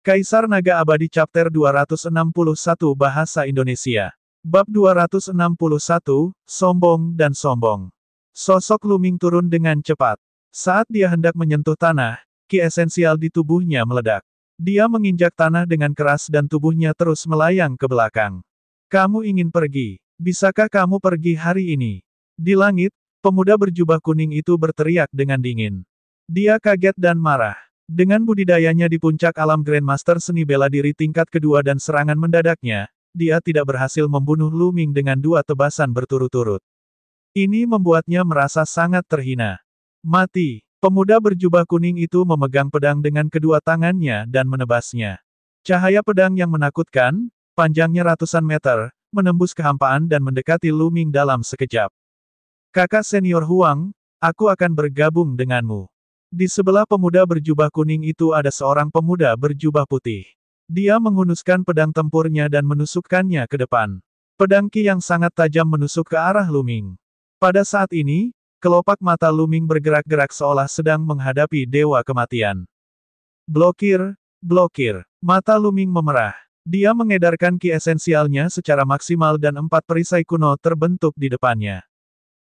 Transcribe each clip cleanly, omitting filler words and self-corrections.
Kaisar Naga Abadi Chapter 261 Bahasa Indonesia. Bab 261, Sombong dan Sombong. Sosok Luming turun dengan cepat. Saat dia hendak menyentuh tanah, ki esensial di tubuhnya meledak. Dia menginjak tanah dengan keras dan tubuhnya terus melayang ke belakang. Kamu ingin pergi? Bisakah kamu pergi hari ini? Di langit, pemuda berjubah kuning itu berteriak dengan dingin. Dia kaget dan marah. Dengan budidayanya di puncak alam Grandmaster seni bela diri tingkat kedua dan serangan mendadaknya, dia tidak berhasil membunuh Luming dengan 2 tebasan berturut-turut. Ini membuatnya merasa sangat terhina. Mati. Pemuda berjubah kuning itu memegang pedang dengan kedua tangannya dan menebasnya. Cahaya pedang yang menakutkan, panjangnya ratusan meter, menembus kehampaan dan mendekati Luming dalam sekejap. Kakak senior Huang, aku akan bergabung denganmu. Di sebelah pemuda berjubah kuning itu ada seorang pemuda berjubah putih. Dia menghunuskan pedang tempurnya dan menusukkannya ke depan. Pedang ki yang sangat tajam menusuk ke arah Luming. Pada saat ini, kelopak mata Luming bergerak-gerak seolah sedang menghadapi dewa kematian. Blokir, blokir. Mata Luming memerah. Dia mengedarkan ki esensialnya secara maksimal dan 4 perisai kuno terbentuk di depannya.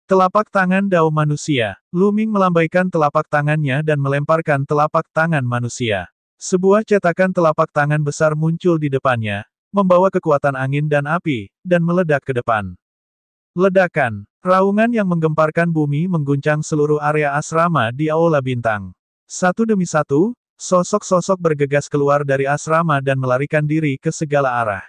Telapak tangan Dao manusia. Luming melambaikan telapak tangannya dan melemparkan telapak tangan manusia. Sebuah cetakan telapak tangan besar muncul di depannya, membawa kekuatan angin dan api, dan meledak ke depan. Ledakan. Raungan yang menggemparkan bumi mengguncang seluruh area asrama di Aula Bintang. Satu demi satu, sosok-sosok bergegas keluar dari asrama dan melarikan diri ke segala arah.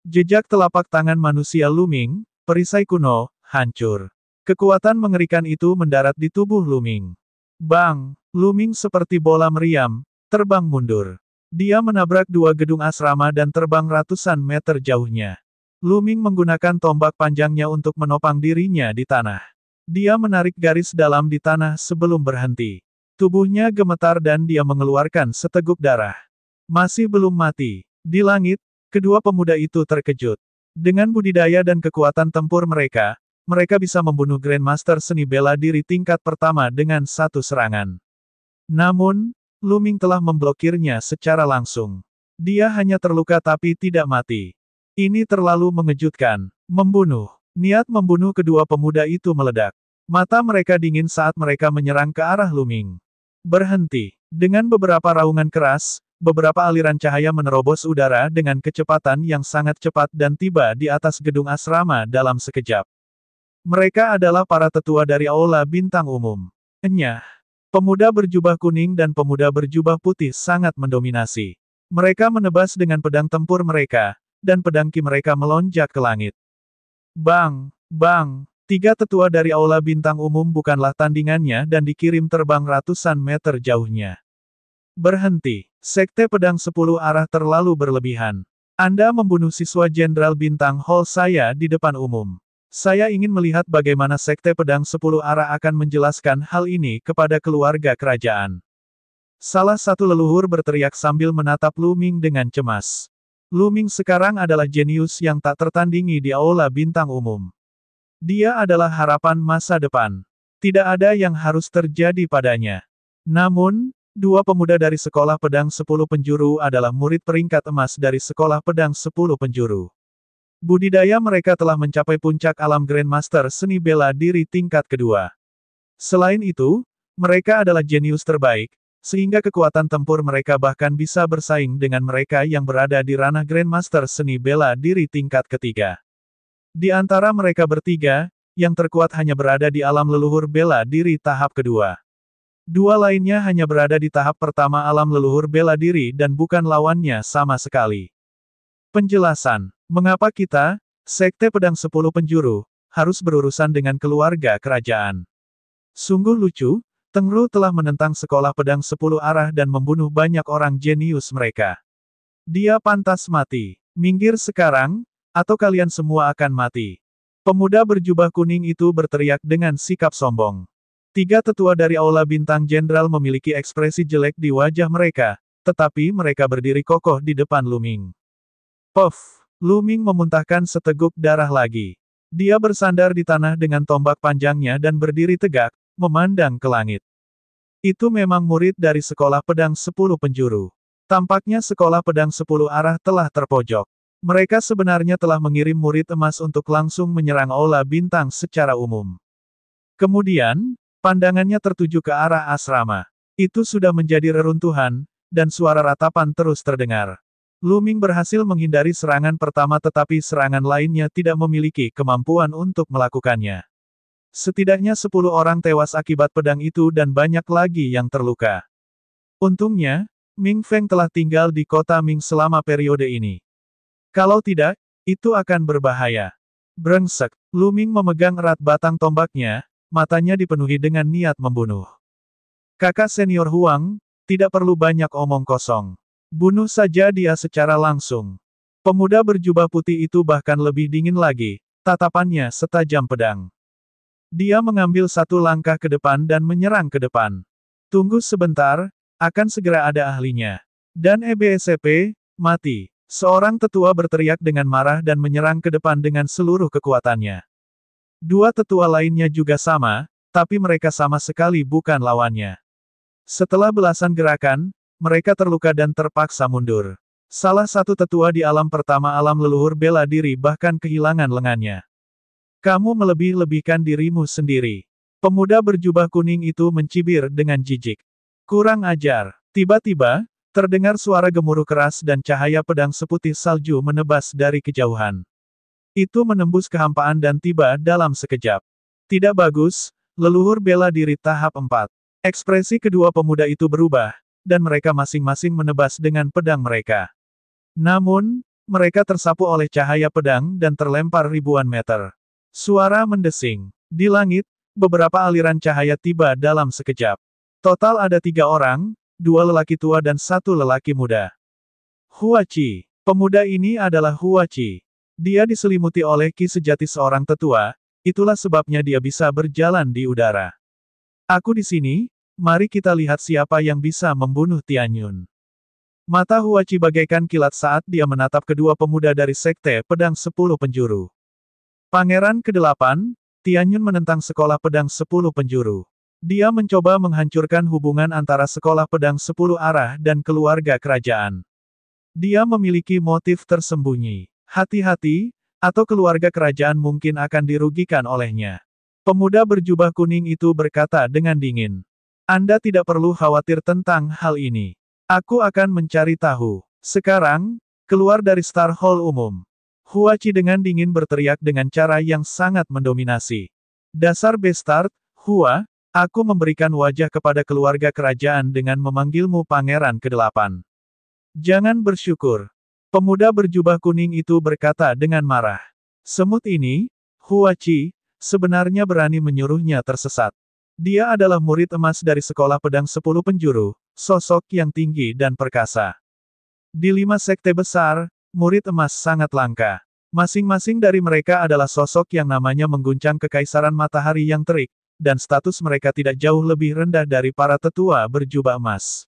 Jejak telapak tangan manusia Luming, perisai kuno, hancur. Kekuatan mengerikan itu mendarat di tubuh Luming. Bang! Luming seperti bola meriam, terbang mundur. Dia menabrak 2 gedung asrama dan terbang ratusan meter jauhnya. Luming menggunakan tombak panjangnya untuk menopang dirinya di tanah. Dia menarik garis dalam di tanah sebelum berhenti. Tubuhnya gemetar dan dia mengeluarkan seteguk darah. Masih belum mati. Di langit, kedua pemuda itu terkejut. Dengan budidaya dan kekuatan tempur mereka bisa membunuh Grandmaster seni bela diri tingkat pertama dengan 1 serangan. Namun, Luming telah memblokirnya secara langsung. Dia hanya terluka tapi tidak mati. Ini terlalu mengejutkan. Membunuh. Niat membunuh kedua pemuda itu meledak. Mata mereka dingin saat mereka menyerang ke arah Luming. Berhenti. Dengan beberapa raungan keras, beberapa aliran cahaya menerobos udara dengan kecepatan yang sangat cepat dan tiba di atas gedung asrama dalam sekejap. Mereka adalah para tetua dari Aula Bintang Umum. Enyah. Pemuda berjubah kuning dan pemuda berjubah putih sangat mendominasi. Mereka menebas dengan pedang tempur mereka, dan pedang ki mereka melonjak ke langit. Bang! Bang! 3 tetua dari Aula Bintang Umum bukanlah tandingannya dan dikirim terbang ratusan meter jauhnya. Berhenti. Sekte pedang 10 arah terlalu berlebihan. Anda membunuh siswa Jenderal Bintang Hall saya di depan umum. Saya ingin melihat bagaimana Sekte Pedang 10 Arah akan menjelaskan hal ini kepada keluarga kerajaan. Salah satu leluhur berteriak sambil menatap Luming dengan cemas. Luming sekarang adalah jenius yang tak tertandingi di Aula Bintang Umum. Dia adalah harapan masa depan. Tidak ada yang harus terjadi padanya. Namun, 2 pemuda dari Sekolah Pedang 10 Penjuru adalah murid peringkat emas dari Sekolah Pedang 10 Penjuru. Budidaya mereka telah mencapai puncak alam Grandmaster seni bela diri tingkat kedua. Selain itu, mereka adalah jenius terbaik, sehingga kekuatan tempur mereka bahkan bisa bersaing dengan mereka yang berada di ranah Grandmaster seni bela diri tingkat ketiga. Di antara mereka bertiga, yang terkuat hanya berada di alam leluhur bela diri tahap kedua. 2 lainnya hanya berada di tahap pertama alam leluhur bela diri dan bukan lawannya sama sekali. Penjelasan. Mengapa kita, Sekte Pedang 10 Penjuru, harus berurusan dengan keluarga kerajaan? Sungguh lucu, Tengru telah menentang Sekolah Pedang 10 Arah dan membunuh banyak orang jenius mereka. Dia pantas mati. Minggir sekarang, atau kalian semua akan mati. Pemuda berjubah kuning itu berteriak dengan sikap sombong. 3 tetua dari Aula Bintang Jenderal memiliki ekspresi jelek di wajah mereka, tetapi mereka berdiri kokoh di depan Luming. Puff! Luming memuntahkan seteguk darah lagi. Dia bersandar di tanah dengan tombak panjangnya dan berdiri tegak, memandang ke langit. Itu memang murid dari Sekolah Pedang 10 Penjuru. Tampaknya sekolah pedang 10 arah telah terpojok. Mereka sebenarnya telah mengirim murid emas untuk langsung menyerang Aula Bintang secara umum. Kemudian, pandangannya tertuju ke arah asrama. Itu sudah menjadi reruntuhan, dan suara ratapan terus terdengar. Lu Ming berhasil menghindari serangan pertama tetapi serangan lainnya tidak memiliki kemampuan untuk melakukannya. Setidaknya 10 orang tewas akibat pedang itu dan banyak lagi yang terluka. Untungnya, Ming Feng telah tinggal di kota Ming selama periode ini. Kalau tidak, itu akan berbahaya. Brengsek, Lu Ming memegang erat batang tombaknya, matanya dipenuhi dengan niat membunuh. Kakak senior Huang, tidak perlu banyak omong kosong. Bunuh saja dia secara langsung. Pemuda berjubah putih itu bahkan lebih dingin lagi, tatapannya setajam pedang. Dia mengambil satu langkah ke depan dan menyerang ke depan. Tunggu sebentar, akan segera ada ahlinya. Dan EBSP, mati. Seorang tetua berteriak dengan marah dan menyerang ke depan dengan seluruh kekuatannya. Dua tetua lainnya juga sama, tapi mereka sama sekali bukan lawannya. Setelah belasan gerakan, mereka terluka dan terpaksa mundur. Salah satu tetua di alam pertama alam leluhur bela diri bahkan kehilangan lengannya. Kamu melebih-lebihkan dirimu sendiri. Pemuda berjubah kuning itu mencibir dengan jijik. Kurang ajar. Tiba-tiba, terdengar suara gemuruh keras dan cahaya pedang seputih salju menebas dari kejauhan. Itu menembus kehampaan dan tiba dalam sekejap. Tidak bagus, leluhur bela diri tahap 4. Ekspresi kedua pemuda itu berubah, dan mereka masing-masing menebas dengan pedang mereka. Namun, mereka tersapu oleh cahaya pedang dan terlempar ribuan meter. Suara mendesing. Di langit, beberapa aliran cahaya tiba dalam sekejap. Total ada 3 orang, 2 lelaki tua dan 1 lelaki muda. Huachi. Pemuda ini adalah Huachi. Dia diselimuti oleh ki sejati seorang tetua, itulah sebabnya dia bisa berjalan di udara. Aku di sini, mari kita lihat siapa yang bisa membunuh Tianyun. Mata Huachi bagaikan kilat saat dia menatap kedua pemuda dari Sekte Pedang 10 Penjuru. Pangeran ke-8, Tianyun menentang sekolah pedang 10 penjuru. Dia mencoba menghancurkan hubungan antara sekolah pedang 10 arah dan keluarga kerajaan. Dia memiliki motif tersembunyi. Hati-hati, atau keluarga kerajaan mungkin akan dirugikan olehnya. Pemuda berjubah kuning itu berkata dengan dingin. Anda tidak perlu khawatir tentang hal ini. Aku akan mencari tahu. Sekarang, keluar dari Star Hall umum. Huachi dengan dingin berteriak dengan cara yang sangat mendominasi. Dasar bastard, Hua, aku memberikan wajah kepada keluarga kerajaan dengan memanggilmu Pangeran ke-8. Jangan bersyukur. Pemuda berjubah kuning itu berkata dengan marah. Semut ini, Huachi, sebenarnya berani menyuruhnya tersesat. Dia adalah murid emas dari sekolah pedang 10 penjuru, sosok yang tinggi dan perkasa. Di 5 sekte besar, murid emas sangat langka. Masing-masing dari mereka adalah sosok yang namanya mengguncang kekaisaran matahari yang terik, dan status mereka tidak jauh lebih rendah dari para tetua berjubah emas.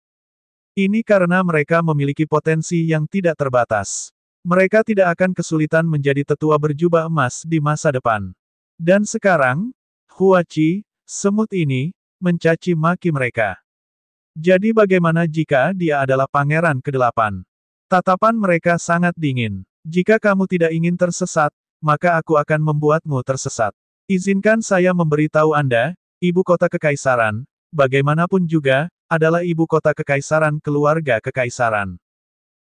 Ini karena mereka memiliki potensi yang tidak terbatas. Mereka tidak akan kesulitan menjadi tetua berjubah emas di masa depan. Dan sekarang, Huachi, semut ini, mencaci maki mereka. Jadi bagaimana jika dia adalah pangeran ke-8? Tatapan mereka sangat dingin. Jika kamu tidak ingin tersesat, maka aku akan membuatmu tersesat. Izinkan saya memberitahu Anda, ibu kota kekaisaran, bagaimanapun juga, adalah ibu kota kekaisaran keluarga kekaisaran.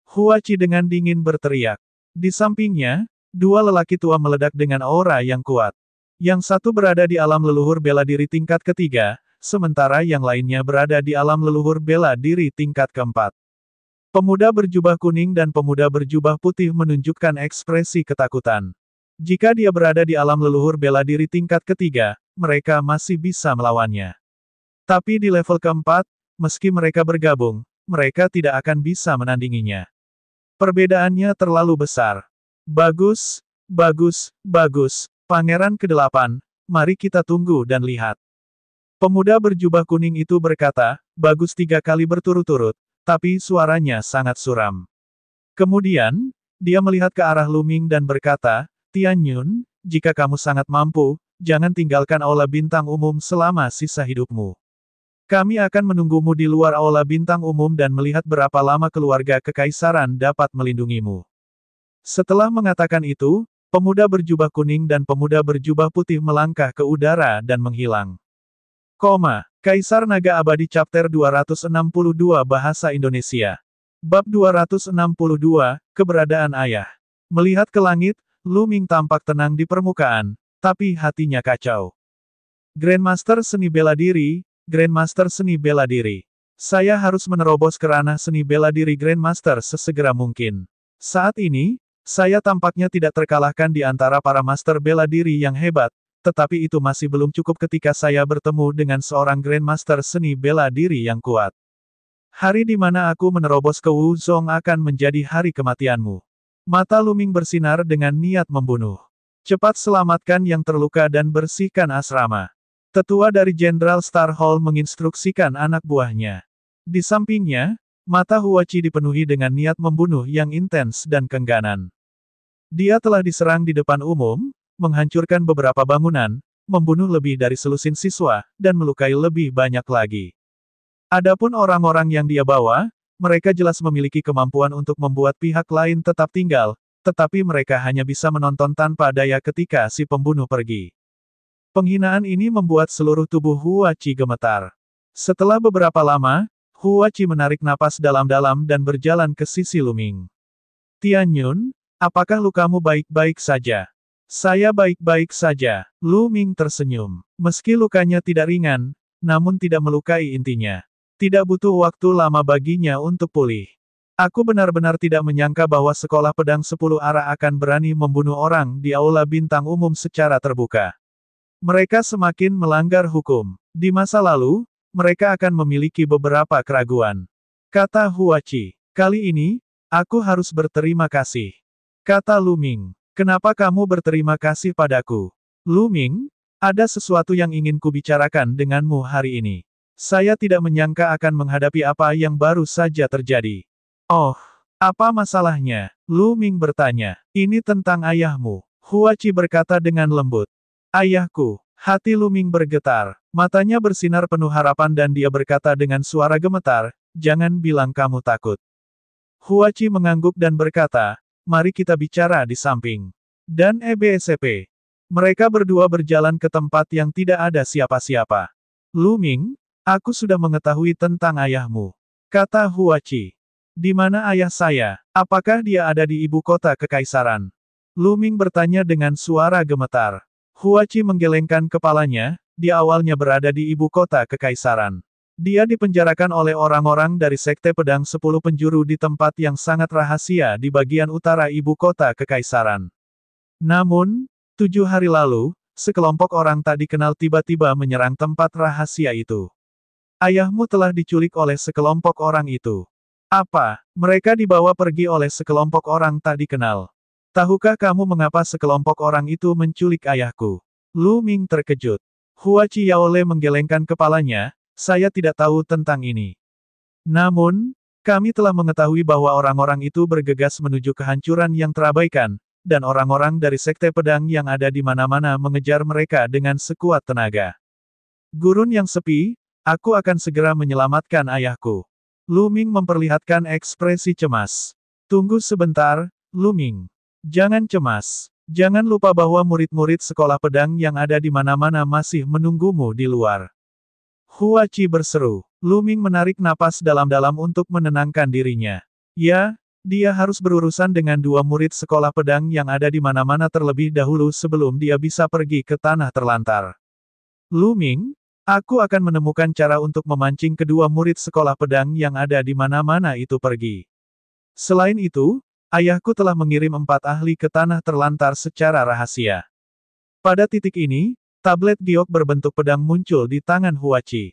Huachi dengan dingin berteriak. Di sampingnya, 2 lelaki tua meledak dengan aura yang kuat. Yang satu berada di alam leluhur bela diri tingkat ketiga, sementara yang lainnya berada di alam leluhur bela diri tingkat keempat. Pemuda berjubah kuning dan pemuda berjubah putih menunjukkan ekspresi ketakutan. Jika dia berada di alam leluhur bela diri tingkat ketiga, mereka masih bisa melawannya. Tapi di level keempat, meski mereka bergabung, mereka tidak akan bisa menandinginya. Perbedaannya terlalu besar. Bagus, bagus, bagus. Pangeran ke-8, mari kita tunggu dan lihat. Pemuda berjubah kuning itu berkata, bagus 3 kali berturut-turut, tapi suaranya sangat suram. Kemudian, dia melihat ke arah Lu Ming dan berkata, Tianyun, jika kamu sangat mampu, jangan tinggalkan aula bintang umum selama sisa hidupmu. Kami akan menunggumu di luar aula bintang umum dan melihat berapa lama keluarga kekaisaran dapat melindungimu. Setelah mengatakan itu, pemuda berjubah kuning dan pemuda berjubah putih melangkah ke udara dan menghilang. Kaisar Naga Abadi Chapter 262 Bahasa Indonesia. Bab 262, Keberadaan Ayah. Melihat ke langit, Lu Ming tampak tenang di permukaan, tapi hatinya kacau. Grandmaster Seni Bela Diri, Grandmaster Seni Bela Diri. Saya harus menerobos ke ranah seni bela diri Grandmaster sesegera mungkin. Saat ini, saya tampaknya tidak terkalahkan di antara para master bela diri yang hebat, tetapi itu masih belum cukup ketika saya bertemu dengan seorang Grandmaster Seni Bela Diri yang kuat. Hari di mana aku menerobos ke Wuzong akan menjadi hari kematianmu. Mata Lu Ming bersinar dengan niat membunuh. Cepat selamatkan yang terluka dan bersihkan asrama. Tetua dari Jenderal Star Hall menginstruksikan anak buahnya. Di sampingnya, mata Huachi dipenuhi dengan niat membunuh yang intens dan kengganan. Dia telah diserang di depan umum, menghancurkan beberapa bangunan, membunuh lebih dari selusin siswa, dan melukai lebih banyak lagi. Adapun orang-orang yang dia bawa, mereka jelas memiliki kemampuan untuk membuat pihak lain tetap tinggal, tetapi mereka hanya bisa menonton tanpa daya ketika si pembunuh pergi. Penghinaan ini membuat seluruh tubuh Huachi gemetar. Setelah beberapa lama, Huachi menarik napas dalam-dalam dan berjalan ke sisi Lu Ming. Tianyun, apakah lukamu baik-baik saja? Saya baik-baik saja. Lu Ming tersenyum. Meski lukanya tidak ringan, namun tidak melukai intinya. Tidak butuh waktu lama baginya untuk pulih. Aku benar-benar tidak menyangka bahwa sekolah pedang 10 arah akan berani membunuh orang di aula bintang umum secara terbuka. Mereka semakin melanggar hukum. Di masa lalu, mereka akan memiliki beberapa keraguan. Kata Huachi. Kali ini, aku harus berterima kasih. Kata Lu Ming. Kenapa kamu berterima kasih padaku? Lu Ming, ada sesuatu yang ingin kubicarakan denganmu hari ini. Saya tidak menyangka akan menghadapi apa yang baru saja terjadi. Oh, apa masalahnya? Lu Ming bertanya. Ini tentang ayahmu. Huachi berkata dengan lembut. Ayahku. Hati Lu Ming bergetar. Matanya bersinar penuh harapan dan dia berkata dengan suara gemetar, jangan bilang kamu takut. Huachi mengangguk dan berkata, mari kita bicara di samping. Dan EBSP. Mereka berdua berjalan ke tempat yang tidak ada siapa-siapa. Lu Ming, aku sudah mengetahui tentang ayahmu. Kata Huachi. Di mana ayah saya? Apakah dia ada di ibu kota kekaisaran? Lu Ming bertanya dengan suara gemetar. Huachi menggelengkan kepalanya, dia awalnya berada di ibu kota kekaisaran. Dia dipenjarakan oleh orang-orang dari Sekte Pedang 10 Penjuru di tempat yang sangat rahasia di bagian utara ibu kota kekaisaran. Namun, 7 hari lalu, sekelompok orang tak dikenal tiba-tiba menyerang tempat rahasia itu. Ayahmu telah diculik oleh sekelompok orang itu. Apa? Mereka dibawa pergi oleh sekelompok orang tak dikenal. Tahukah kamu mengapa sekelompok orang itu menculik ayahku? Lu Ming terkejut. Huachi Yaole menggelengkan kepalanya, saya tidak tahu tentang ini. Namun, kami telah mengetahui bahwa orang-orang itu bergegas menuju kehancuran yang terabaikan, dan orang-orang dari Sekte Pedang yang ada di mana-mana mengejar mereka dengan sekuat tenaga. Gurun yang sepi, aku akan segera menyelamatkan ayahku. Lu Ming memperlihatkan ekspresi cemas. Tunggu sebentar, Lu Ming. Jangan cemas. Jangan lupa bahwa murid-murid sekolah pedang yang ada di mana-mana masih menunggumu di luar. Huachi berseru. Lu Ming menarik napas dalam-dalam untuk menenangkan dirinya. Ya, dia harus berurusan dengan 2 murid sekolah pedang yang ada di mana-mana terlebih dahulu sebelum dia bisa pergi ke tanah terlantar. Lu Ming, aku akan menemukan cara untuk memancing kedua murid sekolah pedang yang ada di mana-mana itu pergi. Selain itu, ayahku telah mengirim 4 ahli ke tanah terlantar secara rahasia. Pada titik ini, tablet giok berbentuk pedang muncul di tangan Huachi.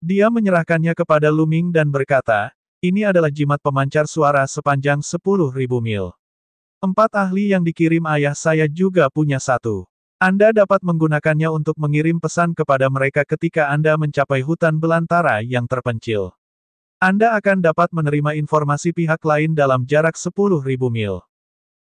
Dia menyerahkannya kepada Lu Ming dan berkata, ini adalah jimat pemancar suara sepanjang 10.000 mil. 4 ahli yang dikirim ayah saya juga punya 1. Anda dapat menggunakannya untuk mengirim pesan kepada mereka ketika Anda mencapai hutan belantara yang terpencil. Anda akan dapat menerima informasi pihak lain dalam jarak 10.000 mil.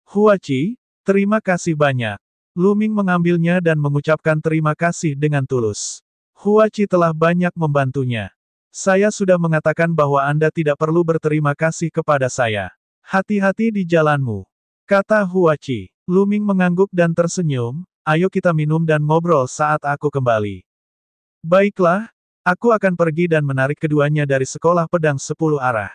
Huachi, terima kasih banyak. Lu Ming mengambilnya dan mengucapkan terima kasih dengan tulus. Huachi telah banyak membantunya. Saya sudah mengatakan bahwa Anda tidak perlu berterima kasih kepada saya. Hati-hati di jalanmu, kata Huachi. Lu Ming mengangguk dan tersenyum, ayo kita minum dan ngobrol saat aku kembali. Baiklah, aku akan pergi dan menarik keduanya dari sekolah pedang 10 arah.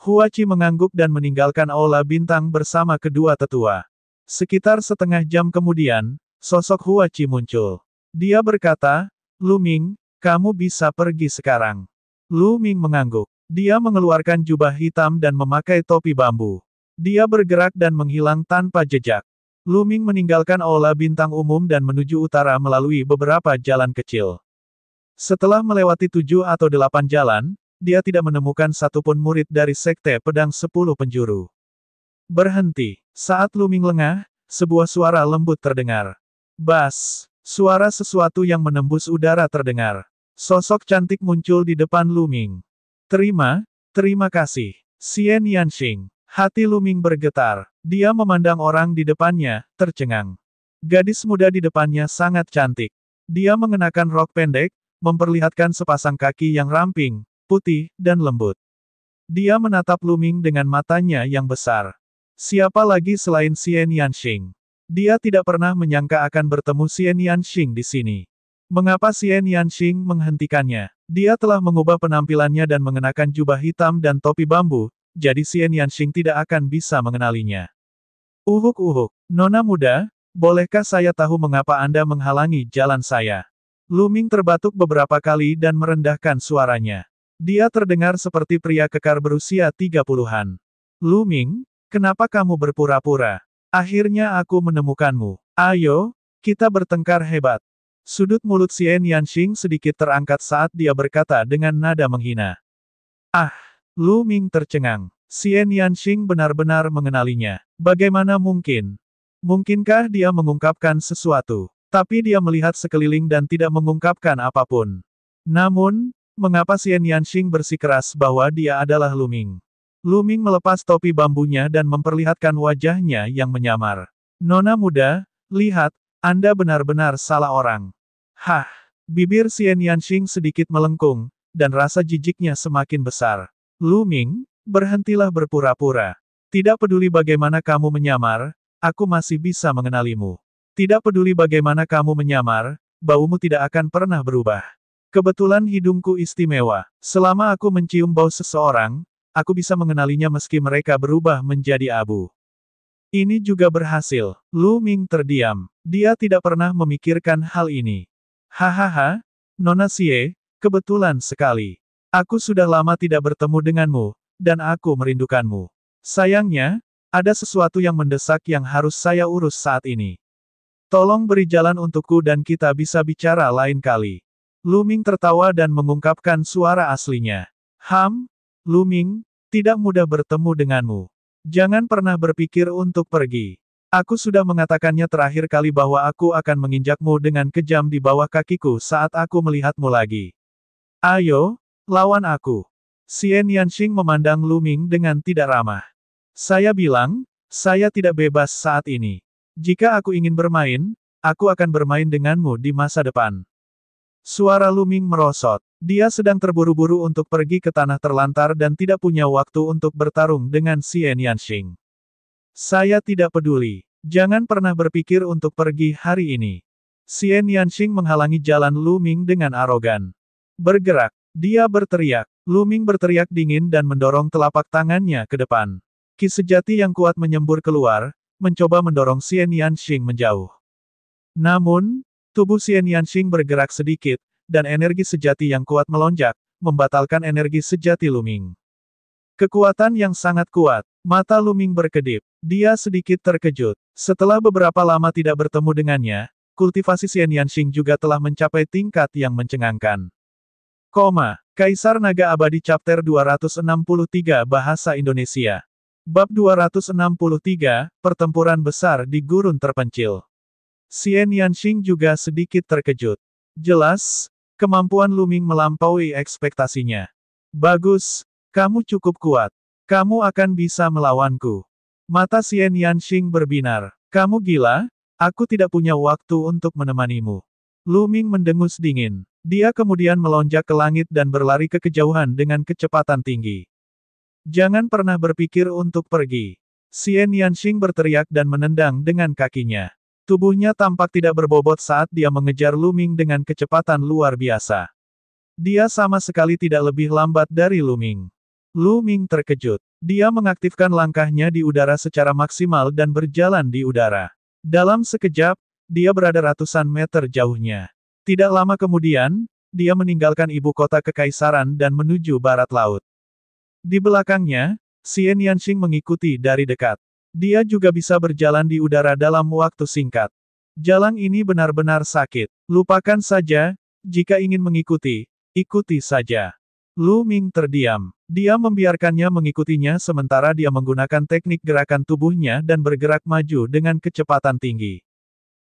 Huachi mengangguk dan meninggalkan aula bintang bersama kedua tetua. Sekitar setengah jam kemudian, sosok Huachi muncul. Dia berkata, Lu Ming, kamu bisa pergi sekarang. Lu Ming mengangguk. Dia mengeluarkan jubah hitam dan memakai topi bambu. Dia bergerak dan menghilang tanpa jejak. Lu Ming meninggalkan aula bintang umum dan menuju utara melalui beberapa jalan kecil. Setelah melewati 7 atau 8 jalan, dia tidak menemukan satupun murid dari Sekte Pedang 10 Penjuru. Berhenti. Saat Lu Ming lengah, sebuah suara lembut terdengar. Bas. Suara sesuatu yang menembus udara terdengar. Sosok cantik muncul di depan Lu Ming. Terima kasih. Xian Yanxing. Hati Lu Ming bergetar. Dia memandang orang di depannya, tercengang. Gadis muda di depannya sangat cantik. Dia mengenakan rok pendek, memperlihatkan sepasang kaki yang ramping, putih, dan lembut. Dia menatap Lu Ming dengan matanya yang besar. Siapa lagi selain Xian Yanxing? Dia tidak pernah menyangka akan bertemu Xian Yanxing di sini. Mengapa Xian Yanxing menghentikannya? Dia telah mengubah penampilannya dan mengenakan jubah hitam dan topi bambu, jadi Xian Yanxing tidak akan bisa mengenalinya. Uhuk-uhuk, Nona muda, bolehkah saya tahu mengapa Anda menghalangi jalan saya? Lu Ming terbatuk beberapa kali dan merendahkan suaranya. Dia terdengar seperti pria kekar berusia 30-an. Lu Ming, kenapa kamu berpura-pura? Akhirnya aku menemukanmu. Ayo, kita bertengkar hebat. Sudut mulut Xian Yanxing sedikit terangkat saat dia berkata dengan nada menghina. Ah, Lu Ming tercengang. Xian Yanxing benar-benar mengenalinya. Bagaimana mungkin? Mungkinkah dia mengungkapkan sesuatu? Tapi dia melihat sekeliling dan tidak mengungkapkan apapun. Namun, mengapa Xian Yanxing bersikeras bahwa dia adalah Lu Ming? Lu Ming melepas topi bambunya dan memperlihatkan wajahnya yang menyamar. Nona muda, lihat, Anda benar-benar salah orang. Hah, bibir Xian Yanxing sedikit melengkung, dan rasa jijiknya semakin besar. Lu Ming, berhentilah berpura-pura. Tidak peduli bagaimana kamu menyamar, aku masih bisa mengenalimu. Tidak peduli bagaimana kamu menyamar, baumu tidak akan pernah berubah. Kebetulan hidungku istimewa. Selama aku mencium bau seseorang, aku bisa mengenalinya meski mereka berubah menjadi abu. Ini juga berhasil. Lu Ming terdiam. Dia tidak pernah memikirkan hal ini. Hahaha, Nona Xie, kebetulan sekali. Aku sudah lama tidak bertemu denganmu, dan aku merindukanmu. Sayangnya, ada sesuatu yang mendesak yang harus saya urus saat ini. Tolong beri jalan untukku dan kita bisa bicara lain kali. Lu Ming tertawa dan mengungkapkan suara aslinya. Lu Ming, tidak mudah bertemu denganmu. Jangan pernah berpikir untuk pergi. Aku sudah mengatakannya terakhir kali bahwa aku akan menginjakmu dengan kejam di bawah kakiku saat aku melihatmu lagi. Ayo, lawan aku. Xian Yanxing memandang Lu Ming dengan tidak ramah. Saya bilang, saya tidak bebas saat ini. Jika aku ingin bermain, aku akan bermain denganmu di masa depan. Suara Lu Ming merosot. Dia sedang terburu-buru untuk pergi ke tanah terlantar dan tidak punya waktu untuk bertarung dengan Xian Yanxing. Saya tidak peduli. Jangan pernah berpikir untuk pergi hari ini. Xian Yanxing menghalangi jalan Lu Ming dengan arogan. Bergerak. Dia berteriak. Lu Ming berteriak dingin dan mendorong telapak tangannya ke depan. Ki sejati yang kuat menyembur keluar, mencoba mendorong Xian Yanxing menjauh. Namun, tubuh Xian Yanxing bergerak sedikit, dan energi sejati yang kuat melonjak, membatalkan energi sejati Lu Ming. Kekuatan yang sangat kuat. Mata Lu Ming berkedip. Dia sedikit terkejut. Setelah beberapa lama tidak bertemu dengannya, kultivasi Xian Yanxing juga telah mencapai tingkat yang mencengangkan. Kaisar Naga Abadi Chapter 263 Bahasa Indonesia. Bab 263, Pertempuran Besar di Gurun Terpencil. Xian Yanxing juga sedikit terkejut. Jelas, kemampuan Lu Ming melampaui ekspektasinya. Bagus, kamu cukup kuat. Kamu akan bisa melawanku. Mata Xian Yanxing berbinar. Kamu gila? Aku tidak punya waktu untuk menemanimu. Lu Ming mendengus dingin. Dia kemudian melonjak ke langit dan berlari ke kejauhan dengan kecepatan tinggi. Jangan pernah berpikir untuk pergi. Xian Yanxing berteriak dan menendang dengan kakinya. Tubuhnya tampak tidak berbobot saat dia mengejar Lu Ming dengan kecepatan luar biasa. Dia sama sekali tidak lebih lambat dari Lu Ming. Lu Ming terkejut. Dia mengaktifkan langkahnya di udara secara maksimal dan berjalan di udara. Dalam sekejap, dia berada ratusan meter jauhnya. Tidak lama kemudian, dia meninggalkan ibu kota kekaisaran dan menuju barat laut. Di belakangnya, Xian Yanxing mengikuti dari dekat. Dia juga bisa berjalan di udara dalam waktu singkat. Jalan ini benar-benar sakit. Lupakan saja, jika ingin mengikuti, ikuti saja. Lu Ming terdiam. Dia membiarkannya mengikutinya sementara dia menggunakan teknik gerakan tubuhnya dan bergerak maju dengan kecepatan tinggi.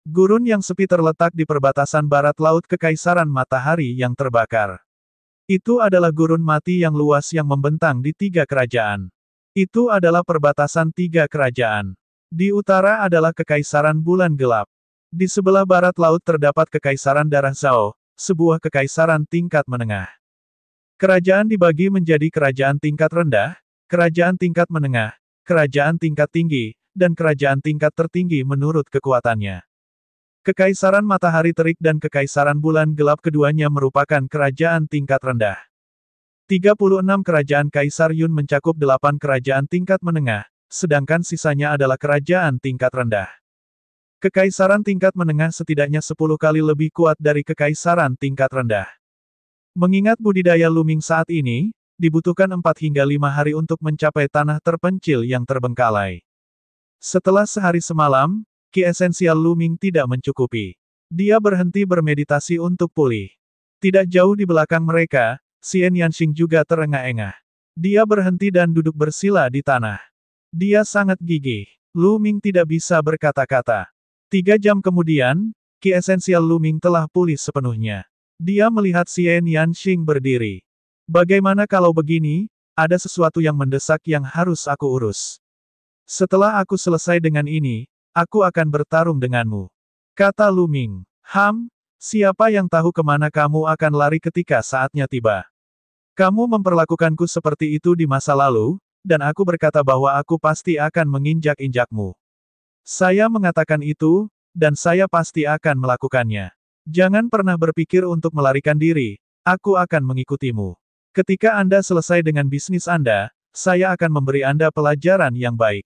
Gurun yang sepi terletak di perbatasan barat laut kekaisaran matahari yang terbakar. Itu adalah gurun mati yang luas yang membentang di 3 kerajaan. Itu adalah perbatasan 3 kerajaan. Di utara adalah kekaisaran bulan gelap. Di sebelah barat laut terdapat kekaisaran darah Zhao, sebuah kekaisaran tingkat menengah. Kerajaan dibagi menjadi kerajaan tingkat rendah, kerajaan tingkat menengah, kerajaan tingkat tinggi, dan kerajaan tingkat tertinggi menurut kekuatannya. Kekaisaran matahari terik dan kekaisaran bulan gelap keduanya merupakan kerajaan tingkat rendah. 36 kerajaan Kaisar Yun mencakup 8 kerajaan tingkat menengah, sedangkan sisanya adalah kerajaan tingkat rendah. Kekaisaran tingkat menengah setidaknya 10 kali lebih kuat dari kekaisaran tingkat rendah. Mengingat budidaya Lu Ming saat ini, dibutuhkan 4 hingga 5 hari untuk mencapai tanah terpencil yang terbengkalai. Setelah sehari semalam, ki esensial Lu Ming tidak mencukupi. Dia berhenti bermeditasi untuk pulih. Tidak jauh di belakang mereka, Xian Yanxing juga terengah-engah. Dia berhenti dan duduk bersila di tanah. Dia sangat gigih. Lu Ming tidak bisa berkata-kata. 3 jam kemudian, ki esensial Lu Ming telah pulih sepenuhnya. Dia melihat Xian Yanxing berdiri. Bagaimana kalau begini, ada sesuatu yang mendesak yang harus aku urus. Setelah aku selesai dengan ini, aku akan bertarung denganmu. Kata Lu Ming. Siapa yang tahu kemana kamu akan lari ketika saatnya tiba. Kamu memperlakukanku seperti itu di masa lalu, dan aku berkata bahwa aku pasti akan menginjak-injakmu. Saya mengatakan itu, dan saya pasti akan melakukannya. Jangan pernah berpikir untuk melarikan diri, aku akan mengikutimu. Ketika Anda selesai dengan bisnis Anda, saya akan memberi Anda pelajaran yang baik.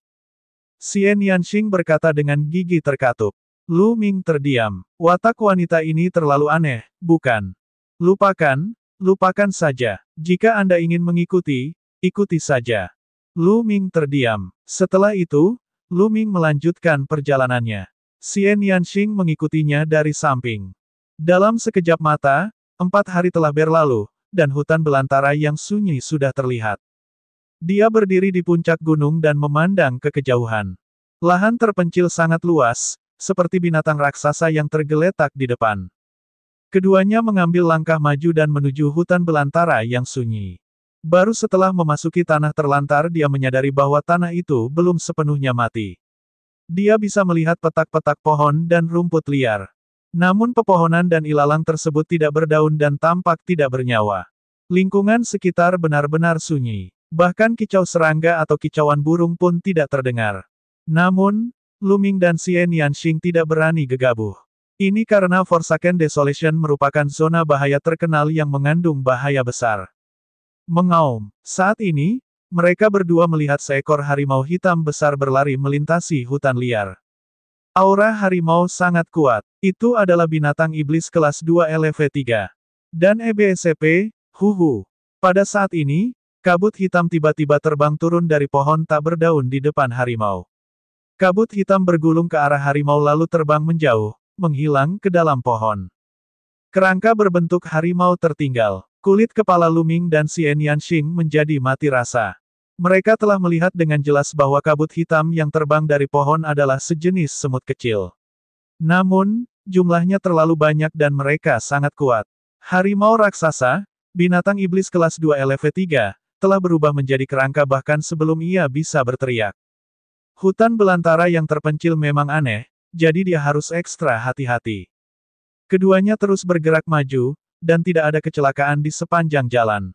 Xian Yanxing berkata dengan gigi terkatup. Lu Ming terdiam. Watak wanita ini terlalu aneh, bukan? Lupakan saja. Jika Anda ingin mengikuti, ikuti saja. Lu Ming terdiam. Setelah itu, Lu Ming melanjutkan perjalanannya. Xian Yanxing mengikutinya dari samping. Dalam sekejap mata, 4 hari telah berlalu, dan hutan belantara yang sunyi sudah terlihat. Dia berdiri di puncak gunung dan memandang ke kejauhan. Lahan terpencil sangat luas, seperti binatang raksasa yang tergeletak di depan. Keduanya mengambil langkah maju dan menuju hutan belantara yang sunyi. Baru setelah memasuki tanah terlantar dia menyadari bahwa tanah itu belum sepenuhnya mati. Dia bisa melihat petak-petak pohon dan rumput liar. Namun pepohonan dan ilalang tersebut tidak berdaun dan tampak tidak bernyawa. Lingkungan sekitar benar-benar sunyi. Bahkan kicau serangga atau kicauan burung pun tidak terdengar. Namun, Lu Ming dan Xian Yanxing tidak berani gegabah. Ini karena Forsaken Desolation merupakan zona bahaya terkenal yang mengandung bahaya besar. Mengaum. Saat ini, mereka berdua melihat seekor harimau hitam besar berlari melintasi hutan liar. Aura harimau sangat kuat. Itu adalah binatang iblis kelas 2 LV3. Dan EBSCP, Pada saat ini, kabut hitam tiba-tiba terbang turun dari pohon tak berdaun di depan harimau. Kabut hitam bergulung ke arah harimau lalu terbang menjauh, menghilang ke dalam pohon. Kerangka berbentuk harimau tertinggal. Kulit kepala Lu Ming dan Xian Yanxing menjadi mati rasa. Mereka telah melihat dengan jelas bahwa kabut hitam yang terbang dari pohon adalah sejenis semut kecil. Namun, jumlahnya terlalu banyak dan mereka sangat kuat. Harimau raksasa, binatang iblis kelas 2 LV3, telah berubah menjadi kerangka bahkan sebelum ia bisa berteriak. Hutan belantara yang terpencil memang aneh, jadi dia harus ekstra hati-hati. Keduanya terus bergerak maju, dan tidak ada kecelakaan di sepanjang jalan.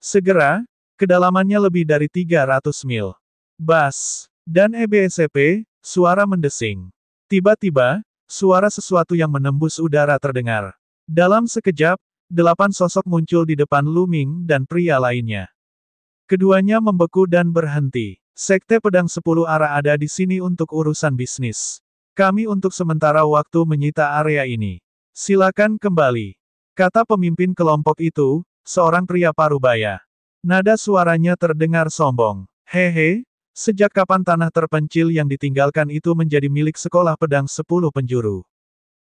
Segera, kedalamannya lebih dari 300 mil. Bas. Dan EBSP, suara mendesing. Tiba-tiba, suara sesuatu yang menembus udara terdengar. Dalam sekejap, 8 sosok muncul di depan Lu Ming dan pria lainnya. Keduanya membeku dan berhenti. Sekte Pedang 10 Arah ada di sini untuk urusan bisnis. Kami untuk sementara waktu menyita area ini. Silakan kembali. Kata pemimpin kelompok itu, seorang pria parubaya. Nada suaranya terdengar sombong. Hehe, sejak kapan tanah terpencil yang ditinggalkan itu menjadi milik sekolah pedang 10 penjuru?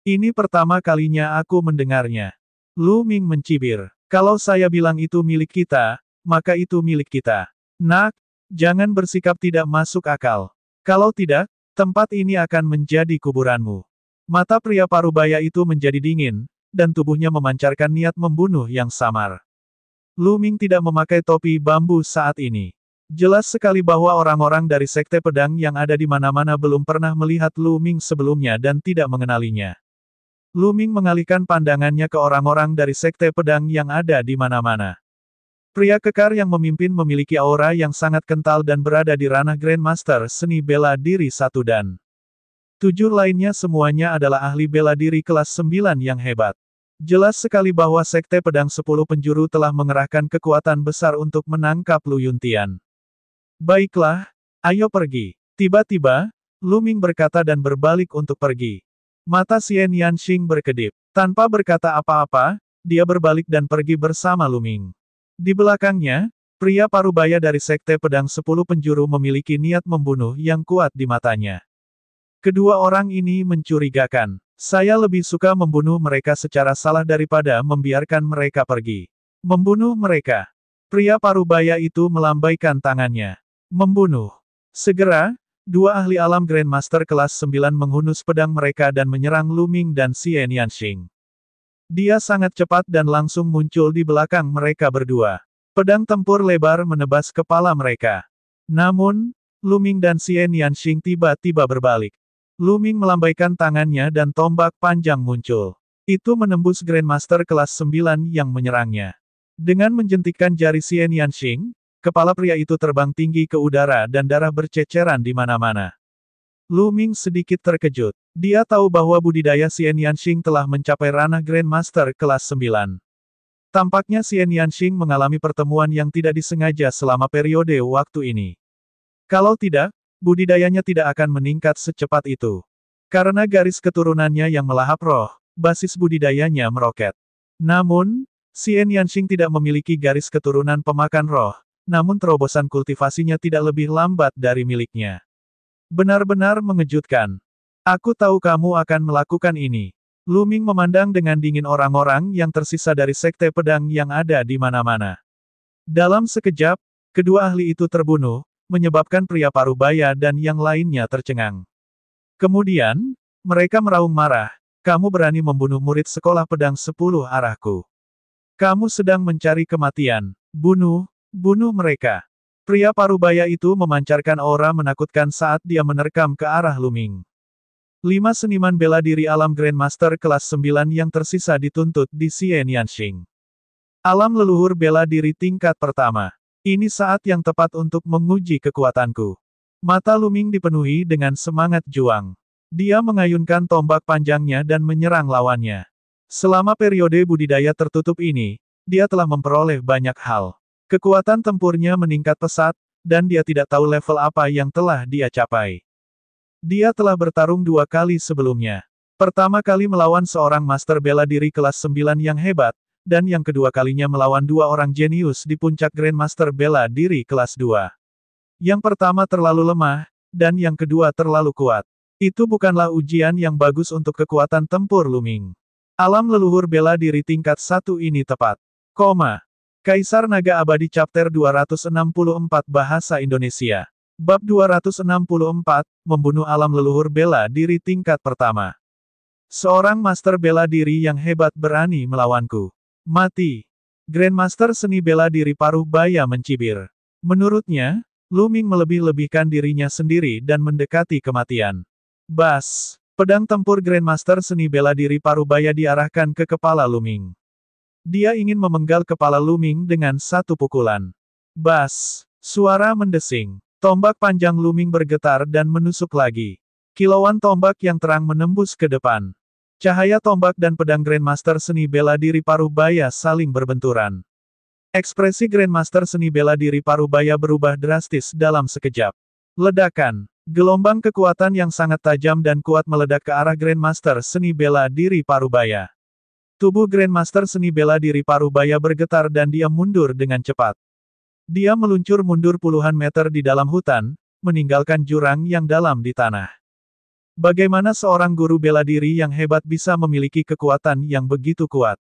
Ini pertama kalinya aku mendengarnya. Lu Ming mencibir. Kalau saya bilang itu milik kita, maka itu milik kita. Nak, jangan bersikap tidak masuk akal. Kalau tidak, tempat ini akan menjadi kuburanmu. Mata pria parubaya itu menjadi dingin, dan tubuhnya memancarkan niat membunuh yang samar. Lu Ming tidak memakai topi bambu saat ini. Jelas sekali bahwa orang-orang dari Sekte Pedang yang ada di mana-mana belum pernah melihat Lu Ming sebelumnya dan tidak mengenalinya. Lu Ming mengalihkan pandangannya ke orang-orang dari Sekte Pedang yang ada di mana-mana. Pria kekar yang memimpin memiliki aura yang sangat kental dan berada di ranah Grandmaster seni bela diri 1 dan 7 lainnya semuanya adalah ahli bela diri kelas 9 yang hebat. Jelas sekali bahwa Sekte Pedang 10 penjuru telah mengerahkan kekuatan besar untuk menangkap Lu Yuntian. Baiklah, ayo pergi. Tiba-tiba, Lu Ming berkata dan berbalik untuk pergi. Mata Xian Yanxing berkedip. Tanpa berkata apa-apa, dia berbalik dan pergi bersama Lu Ming. Di belakangnya, pria parubaya dari Sekte Pedang 10 penjuru memiliki niat membunuh yang kuat di matanya. Kedua orang ini mencurigakan. Saya lebih suka membunuh mereka secara salah daripada membiarkan mereka pergi. Membunuh mereka. Pria parubaya itu melambaikan tangannya. Membunuh. Segera, 2 ahli alam Grandmaster kelas 9 menghunus pedang mereka dan menyerang Lu Ming dan Xian Yanxing. Dia sangat cepat dan langsung muncul di belakang mereka berdua. Pedang tempur lebar menebas kepala mereka. Namun, Lu Ming dan Xian Yanxing tiba-tiba berbalik. Lu Ming melambaikan tangannya dan tombak panjang muncul. Itu menembus Grandmaster kelas 9 yang menyerangnya. Dengan menjentikkan jari Xian Yanxing, kepala pria itu terbang tinggi ke udara dan darah berceceran di mana-mana. Lu Ming sedikit terkejut. Dia tahu bahwa budidaya Xian Yanxing telah mencapai ranah Grandmaster kelas 9. Tampaknya Xian Yanxing mengalami pertemuan yang tidak disengaja selama periode waktu ini. Kalau tidak, budidayanya tidak akan meningkat secepat itu. Karena garis keturunannya yang melahap roh, basis budidayanya meroket. Namun, Xian Yanxing tidak memiliki garis keturunan pemakan roh, namun terobosan kultivasinya tidak lebih lambat dari miliknya. Benar-benar mengejutkan. Aku tahu kamu akan melakukan ini. Lu Ming memandang dengan dingin orang-orang yang tersisa dari Sekte Pedang yang ada di mana-mana. Dalam sekejap, kedua ahli itu terbunuh, menyebabkan pria parubaya dan yang lainnya tercengang. Kemudian, mereka meraung marah, kamu berani membunuh murid sekolah pedang 10 arahku. Kamu sedang mencari kematian. Bunuh mereka. Pria parubaya itu memancarkan aura menakutkan saat dia menerkam ke arah Lu Ming. 5 seniman bela diri alam Grandmaster kelas 9 yang tersisa dituntut di Xian Yanxing. Alam leluhur bela diri tingkat pertama. Ini saat yang tepat untuk menguji kekuatanku. Mata Lu Ming dipenuhi dengan semangat juang. Dia mengayunkan tombak panjangnya dan menyerang lawannya. Selama periode budidaya tertutup ini, dia telah memperoleh banyak hal. Kekuatan tempurnya meningkat pesat, dan dia tidak tahu level apa yang telah dia capai. Dia telah bertarung 2 kali sebelumnya. Pertama kali melawan seorang master bela diri kelas 9 yang hebat, dan yang kedua kalinya melawan 2 orang jenius di puncak Grandmaster bela diri kelas 2. Yang pertama terlalu lemah, dan yang kedua terlalu kuat. Itu bukanlah ujian yang bagus untuk kekuatan tempur Lu Ming. Alam leluhur bela diri tingkat 1 ini tepat. Kaisar Naga Abadi Chapter 264 Bahasa Indonesia. Bab 264, Membunuh Alam Leluhur Bela Diri Tingkat Pertama. Seorang master bela diri yang hebat berani melawanku. Mati. Grandmaster seni bela diri paruh baya mencibir. Menurutnya, Lu Ming melebih-lebihkan dirinya sendiri dan mendekati kematian. Bas. Pedang tempur Grandmaster seni bela diri paruh baya diarahkan ke kepala Lu Ming. Dia ingin memenggal kepala Lu Ming dengan satu pukulan. Bas! Suara mendesing. Tombak panjang Lu Ming bergetar dan menusuk lagi. Kilauan tombak yang terang menembus ke depan. Cahaya tombak dan pedang Grandmaster seni bela diri Parubaya saling berbenturan. Ekspresi Grandmaster seni bela diri Parubaya berubah drastis dalam sekejap. Ledakan. Gelombang kekuatan yang sangat tajam dan kuat meledak ke arah Grandmaster seni bela diri Parubaya. Tubuh Grandmaster seni bela diri Parubaya bergetar dan dia mundur dengan cepat. Dia meluncur mundur puluhan meter di dalam hutan, meninggalkan jurang yang dalam di tanah. Bagaimana seorang guru bela diri yang hebat bisa memiliki kekuatan yang begitu kuat?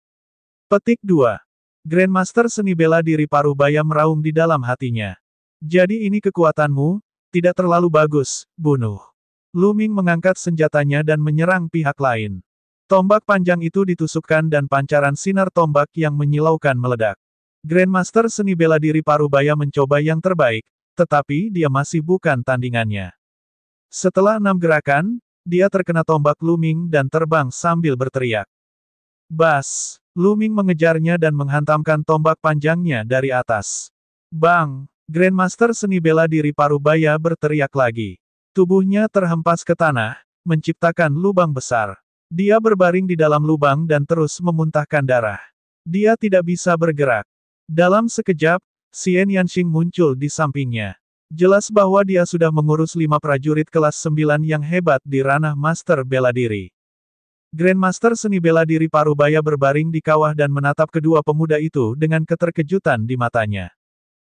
Petik 2. Grandmaster seni bela diri Parubaya meraung di dalam hatinya. Jadi ini kekuatanmu? Tidak terlalu bagus, bunuh. Lu Ming mengangkat senjatanya dan menyerang pihak lain. Tombak panjang itu ditusukkan dan pancaran sinar tombak yang menyilaukan meledak. Grandmaster seni bela diri Parubaya mencoba yang terbaik, tetapi dia masih bukan tandingannya. Setelah 6 gerakan, dia terkena tombak Lu Ming dan terbang sambil berteriak. Bas! Lu Ming mengejarnya dan menghantamkan tombak panjangnya dari atas. Bang! Grandmaster seni bela diri Parubaya berteriak lagi. Tubuhnya terhempas ke tanah, menciptakan lubang besar. Dia berbaring di dalam lubang dan terus memuntahkan darah. Dia tidak bisa bergerak. Dalam sekejap, Xian Yanxing muncul di sampingnya. Jelas bahwa dia sudah mengurus 5 prajurit kelas 9 yang hebat di ranah master bela diri. Grandmaster seni bela diri Parubaya berbaring di kawah dan menatap kedua pemuda itu dengan keterkejutan di matanya.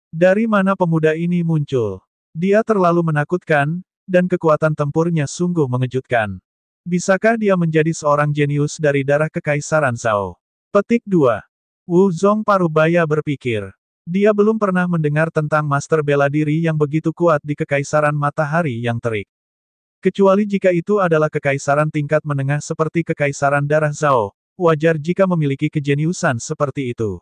Dari mana pemuda ini muncul? Dia terlalu menakutkan, dan kekuatan tempurnya sungguh mengejutkan. Bisakah dia menjadi seorang jenius dari darah kekaisaran Zhao? Petik 2. Wu Zong Parubaya berpikir. Dia belum pernah mendengar tentang master bela diri yang begitu kuat di kekaisaran matahari yang terik. Kecuali jika itu adalah kekaisaran tingkat menengah seperti kekaisaran darah Zhao, wajar jika memiliki kejeniusan seperti itu.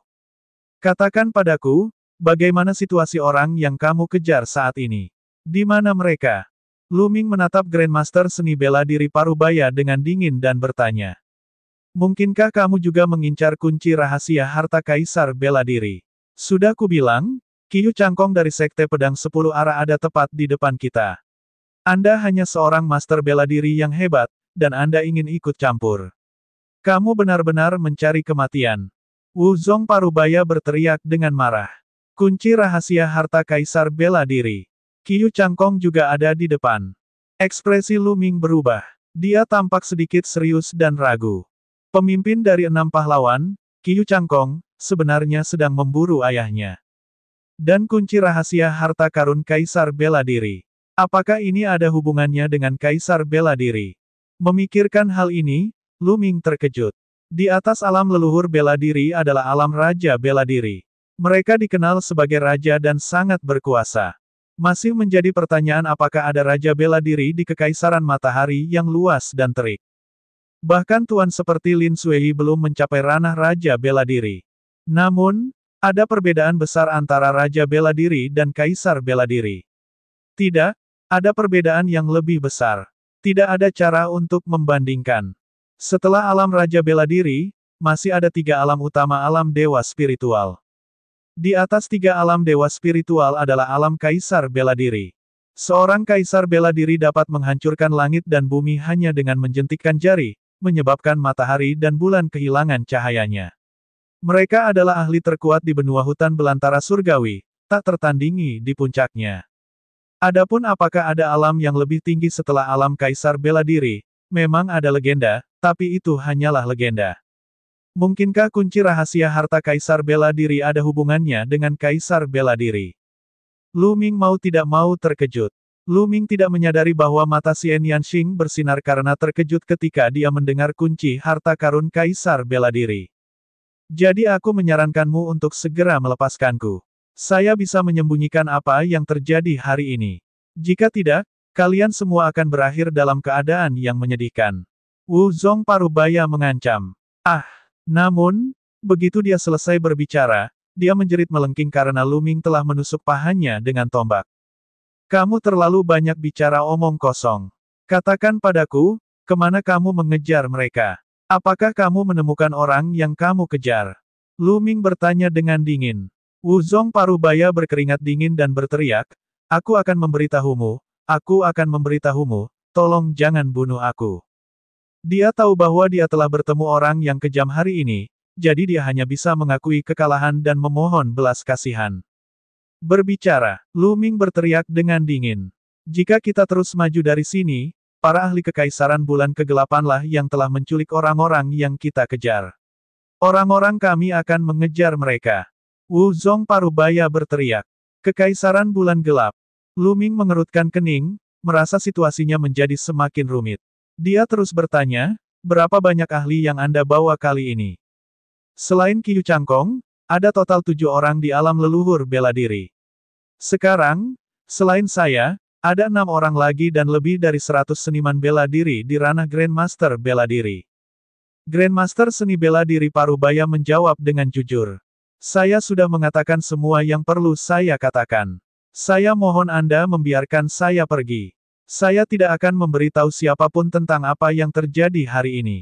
Katakan padaku, bagaimana situasi orang yang kamu kejar saat ini? Di mana mereka? Lu Ming menatap Grandmaster seni bela diri Parubaya dengan dingin dan bertanya. Mungkinkah kamu juga mengincar kunci rahasia harta kaisar bela diri? Sudah kubilang, Qiu Cangkong dari Sekte Pedang 10 Arah ada tepat di depan kita. Anda hanya seorang master bela diri yang hebat, dan Anda ingin ikut campur. Kamu benar-benar mencari kematian. Wu Zong Parubaya berteriak dengan marah. Kunci rahasia harta kaisar bela diri. Qiu Cangkong juga ada di depan. Ekspresi Lu Ming berubah. Dia tampak sedikit serius dan ragu. Pemimpin dari 6 pahlawan, Qiu Cangkong, sebenarnya sedang memburu ayahnya. Dan kunci rahasia harta karun kaisar bela diri. Apakah ini ada hubungannya dengan kaisar bela diri? Memikirkan hal ini, Lu Ming terkejut. Di atas alam leluhur bela diri adalah alam raja bela diri. Mereka dikenal sebagai raja dan sangat berkuasa. Masih menjadi pertanyaan apakah ada raja bela diri di kekaisaran matahari yang luas dan terik. Bahkan tuan seperti Lin Sui belum mencapai ranah raja bela diri. Namun, ada perbedaan besar antara raja bela diri dan kaisar bela diri. Tidak, ada perbedaan yang lebih besar. Tidak ada cara untuk membandingkan. Setelah alam raja bela diri, masih ada 3 alam utama alam dewa spiritual. Di atas 3 alam dewa spiritual adalah alam kaisar bela diri. Seorang kaisar bela diri dapat menghancurkan langit dan bumi hanya dengan menjentikkan jari, menyebabkan matahari dan bulan kehilangan cahayanya. Mereka adalah ahli terkuat di benua hutan belantara surgawi, tak tertandingi di puncaknya. Adapun apakah ada alam yang lebih tinggi setelah alam kaisar bela diri? Memang ada legenda, tapi itu hanyalah legenda. Mungkinkah kunci rahasia harta kaisar bela diri ada hubungannya dengan kaisar bela diri? Lu Ming mau tidak mau terkejut. Lu Ming tidak menyadari bahwa mata Xian Yanxing bersinar karena terkejut ketika dia mendengar kunci harta karun kaisar bela diri. Jadi aku menyarankanmu untuk segera melepaskanku. Saya bisa menyembunyikan apa yang terjadi hari ini. Jika tidak, kalian semua akan berakhir dalam keadaan yang menyedihkan. Wu Zong Parubaya mengancam. Namun, begitu dia selesai berbicara, dia menjerit melengking karena Lu Ming telah menusuk pahanya dengan tombak. Kamu terlalu banyak bicara omong kosong. Katakan padaku, kemana kamu mengejar mereka? Apakah kamu menemukan orang yang kamu kejar? Lu Ming bertanya dengan dingin. Wuzong Parubaya berkeringat dingin dan berteriak, aku akan memberitahumu, tolong jangan bunuh aku. Dia tahu bahwa dia telah bertemu orang yang kejam hari ini, jadi dia hanya bisa mengakui kekalahan dan memohon belas kasihan. Berbicara, Lu Ming berteriak dengan dingin. Jika kita terus maju dari sini, para ahli kekaisaran bulan kegelapanlah yang telah menculik orang-orang yang kita kejar. Orang-orang kami akan mengejar mereka. Wuzong Parubaya berteriak. Kekaisaran bulan gelap. Lu Ming mengerutkan kening, merasa situasinya menjadi semakin rumit. Dia terus bertanya, berapa banyak ahli yang Anda bawa kali ini? Selain Qiu Changkong, ada total 7 orang di alam leluhur bela diri. Sekarang, selain saya, ada 6 orang lagi dan lebih dari 100 seniman bela diri di ranah Grandmaster bela diri. Grandmaster seni bela diri Parubaya menjawab dengan jujur. Saya sudah mengatakan semua yang perlu saya katakan. Saya mohon Anda membiarkan saya pergi. Saya tidak akan memberitahu siapapun tentang apa yang terjadi hari ini.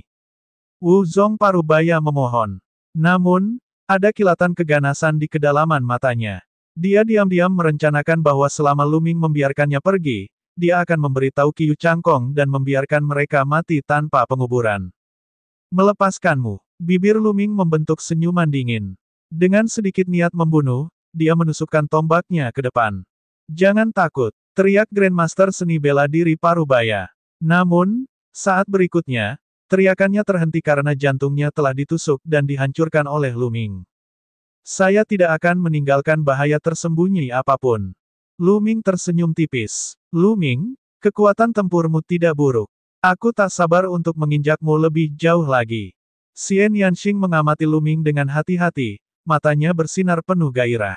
Wuzong Parubaya memohon. Namun, ada kilatan keganasan di kedalaman matanya. Dia diam-diam merencanakan bahwa selama Lu Ming membiarkannya pergi, dia akan memberitahu Qiu Changkong dan membiarkan mereka mati tanpa penguburan. Melepaskanmu. Bibir Lu Ming membentuk senyuman dingin. Dengan sedikit niat membunuh, dia menusukkan tombaknya ke depan. Jangan takut, teriak Grandmaster seni bela diri Parubaya. Namun, saat berikutnya, teriakannya terhenti karena jantungnya telah ditusuk dan dihancurkan oleh Lu Ming. Saya tidak akan meninggalkan bahaya tersembunyi apapun. Lu Ming tersenyum tipis. Lu Ming, kekuatan tempurmu tidak buruk. Aku tak sabar untuk menginjakmu lebih jauh lagi. Xian Yanxing mengamati Lu Ming dengan hati-hati, matanya bersinar penuh gairah.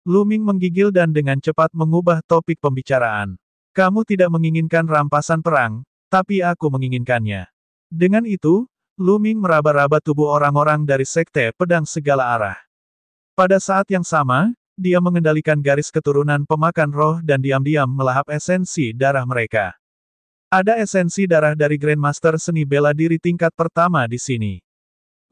Lu Ming menggigil dan dengan cepat mengubah topik pembicaraan. Kamu tidak menginginkan rampasan perang, tapi aku menginginkannya. Dengan itu, Lu Ming meraba-raba tubuh orang-orang dari Sekte Pedang Segala Arah. Pada saat yang sama, dia mengendalikan garis keturunan pemakan roh dan diam-diam melahap esensi darah mereka. Ada esensi darah dari Grandmaster seni bela diri tingkat pertama di sini.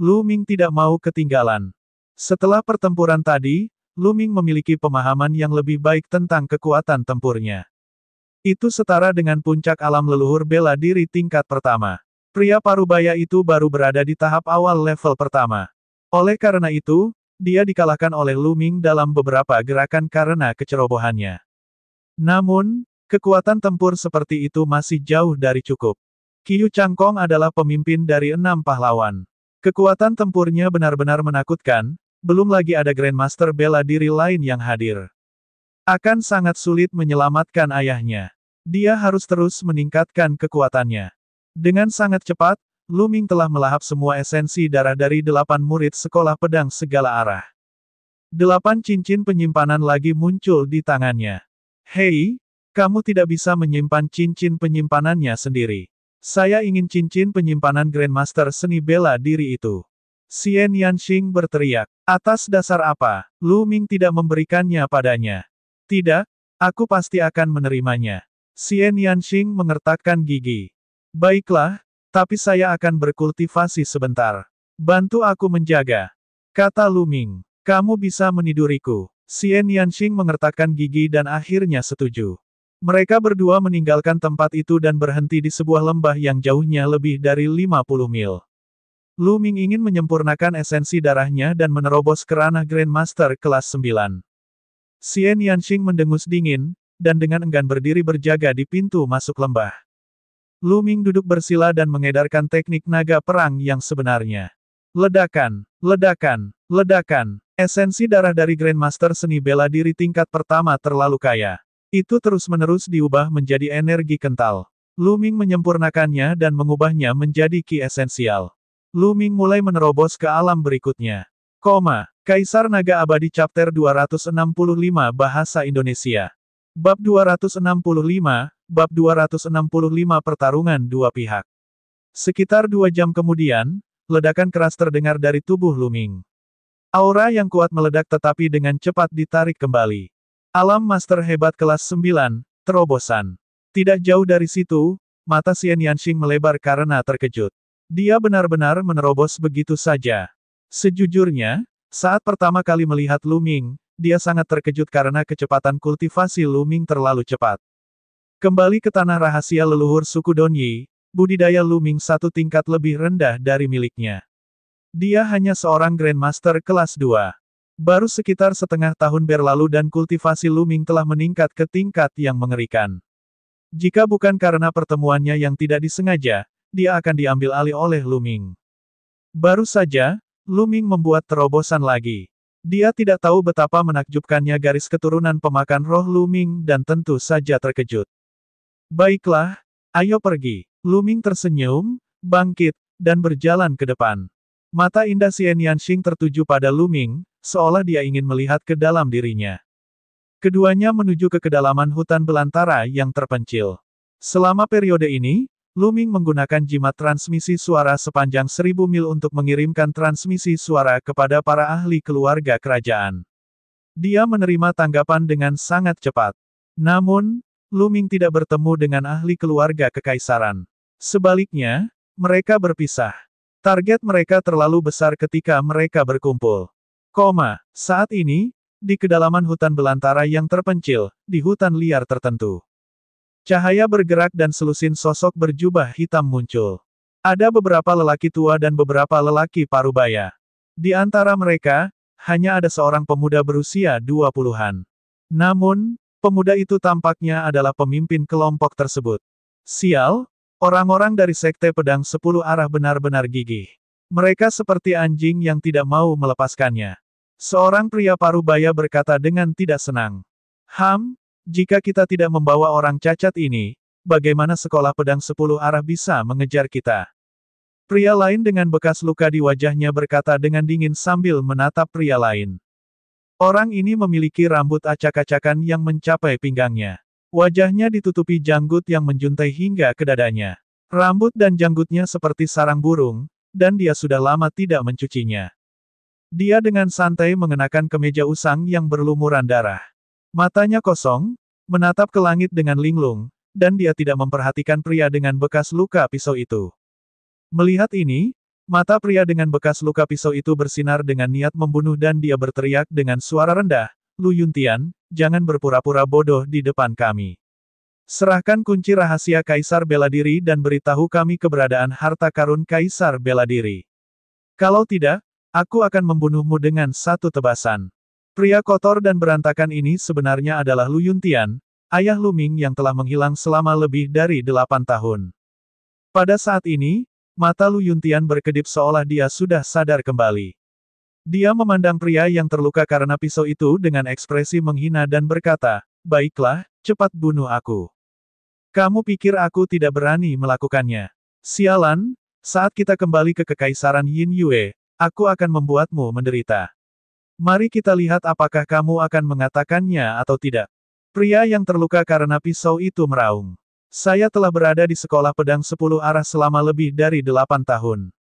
Lu Ming tidak mau ketinggalan. Setelah pertempuran tadi, Lu Ming memiliki pemahaman yang lebih baik tentang kekuatan tempurnya. Itu setara dengan puncak alam leluhur bela diri tingkat pertama. Pria Parubaya itu baru berada di tahap awal level pertama. Oleh karena itu, dia dikalahkan oleh Lu Ming dalam beberapa gerakan karena kecerobohannya. Namun, kekuatan tempur seperti itu masih jauh dari cukup. Qiu Changkong adalah pemimpin dari 6 pahlawan. Kekuatan tempurnya benar-benar menakutkan, belum lagi ada Grandmaster bela diri lain yang hadir. Akan sangat sulit menyelamatkan ayahnya. Dia harus terus meningkatkan kekuatannya. Dengan sangat cepat, Lu Ming telah melahap semua esensi darah dari 8 murid sekolah pedang segala arah. 8 cincin penyimpanan lagi muncul di tangannya. Hei, kamu tidak bisa menyimpan cincin penyimpanannya sendiri. Saya ingin cincin penyimpanan Grandmaster seni bela diri itu. Xian Yanxing berteriak. Atas dasar apa, Lu Ming tidak memberikannya padanya? Tidak, aku pasti akan menerimanya. Xian Yanxing mengertakkan gigi. Baiklah, tapi saya akan berkultivasi sebentar. Bantu aku menjaga. Kata Lu Ming. Kamu bisa meniduriku. Xian Yanxing mengertakkan gigi dan akhirnya setuju. Mereka berdua meninggalkan tempat itu dan berhenti di sebuah lembah yang jauhnya lebih dari 50 mil. Lu Ming ingin menyempurnakan esensi darahnya dan menerobos ke ranah Grandmaster kelas 9. Xian Yanxing mendengus dingin, dan dengan enggan berdiri berjaga di pintu masuk lembah. Lu Ming duduk bersila dan mengedarkan teknik naga perang yang sebenarnya. Ledakan, ledakan, ledakan. Esensi darah dari Grandmaster seni bela diri tingkat pertama terlalu kaya. Itu terus-menerus diubah menjadi energi kental. Lu Ming menyempurnakannya dan mengubahnya menjadi ki esensial. Lu Ming mulai menerobos ke alam berikutnya. Kaisar Naga Abadi Chapter 265 Bahasa Indonesia. Bab 265, Bab 265 Pertarungan dua pihak. Sekitar 2 jam kemudian, ledakan keras terdengar dari tubuh Lu Ming. Aura yang kuat meledak tetapi dengan cepat ditarik kembali. Alam Master hebat kelas 9, terobosan. Tidak jauh dari situ, mata Xian Yanxing melebar karena terkejut. Dia benar-benar menerobos begitu saja. Sejujurnya, saat pertama kali melihat Lu Ming, dia sangat terkejut karena kecepatan kultivasi Lu Ming terlalu cepat. Kembali ke tanah rahasia leluhur suku Donyi, budidaya Lu Ming satu tingkat lebih rendah dari miliknya. Dia hanya seorang Grandmaster kelas 2. Baru sekitar setengah tahun berlalu dan kultivasi Lu Ming telah meningkat ke tingkat yang mengerikan. Jika bukan karena pertemuannya yang tidak disengaja, dia akan diambil alih oleh Lu Ming. Baru saja, Lu Ming membuat terobosan lagi. Dia tidak tahu betapa menakjubkannya garis keturunan pemakan roh Lu Ming dan tentu saja terkejut. Baiklah, ayo pergi. Lu Ming tersenyum, bangkit, dan berjalan ke depan. Mata indah Xian Yanxing tertuju pada Lu Ming, seolah dia ingin melihat ke dalam dirinya. Keduanya menuju ke kedalaman hutan belantara yang terpencil. Selama periode ini, Lu Ming menggunakan jimat transmisi suara sepanjang 1000 mil untuk mengirimkan transmisi suara kepada para ahli keluarga kerajaan. Dia menerima tanggapan dengan sangat cepat. Namun, Lu Ming tidak bertemu dengan ahli keluarga kekaisaran. Sebaliknya, mereka berpisah. Target mereka terlalu besar ketika mereka berkumpul. Saat ini, di kedalaman hutan belantara yang terpencil, di hutan liar tertentu. Cahaya bergerak dan selusin sosok berjubah hitam muncul. Ada beberapa lelaki tua dan beberapa lelaki parubaya. Di antara mereka, hanya ada seorang pemuda berusia 20-an. Namun, pemuda itu tampaknya adalah pemimpin kelompok tersebut. Sial, orang-orang dari Sekte Pedang 10 Arah benar-benar gigih. Mereka seperti anjing yang tidak mau melepaskannya. Seorang pria parubaya berkata dengan tidak senang. Jika kita tidak membawa orang cacat ini, bagaimana sekolah pedang 10 arah bisa mengejar kita? Pria lain dengan bekas luka di wajahnya berkata dengan dingin sambil menatap pria lain. Orang ini memiliki rambut acak-acakan yang mencapai pinggangnya. Wajahnya ditutupi janggut yang menjuntai hingga ke dadanya. Rambut dan janggutnya seperti sarang burung, dan dia sudah lama tidak mencucinya. Dia dengan santai mengenakan kemeja usang yang berlumuran darah. Matanya kosong, menatap ke langit dengan linglung, dan dia tidak memperhatikan pria dengan bekas luka pisau itu. Melihat ini, mata pria dengan bekas luka pisau itu bersinar dengan niat membunuh dan dia berteriak dengan suara rendah, "Lu Yuntian, jangan berpura-pura bodoh di depan kami. Serahkan kunci rahasia Kaisar Bela Diri dan beritahu kami keberadaan harta karun Kaisar Bela Diri. Kalau tidak, aku akan membunuhmu dengan satu tebasan." Pria kotor dan berantakan ini sebenarnya adalah Lu Yuntian, ayah Lu Ming yang telah menghilang selama lebih dari 8 tahun. Pada saat ini, mata Lu Yuntian berkedip seolah dia sudah sadar kembali. Dia memandang pria yang terluka karena pisau itu dengan ekspresi menghina dan berkata, "Baiklah, cepat bunuh aku. Kamu pikir aku tidak berani melakukannya? Sialan, saat kita kembali ke Kekaisaran Yin Yue, aku akan membuatmu menderita. Mari kita lihat apakah kamu akan mengatakannya atau tidak." Pria yang terluka karena pisau itu meraung. "Saya telah berada di sekolah pedang 10 arah selama lebih dari 8 tahun.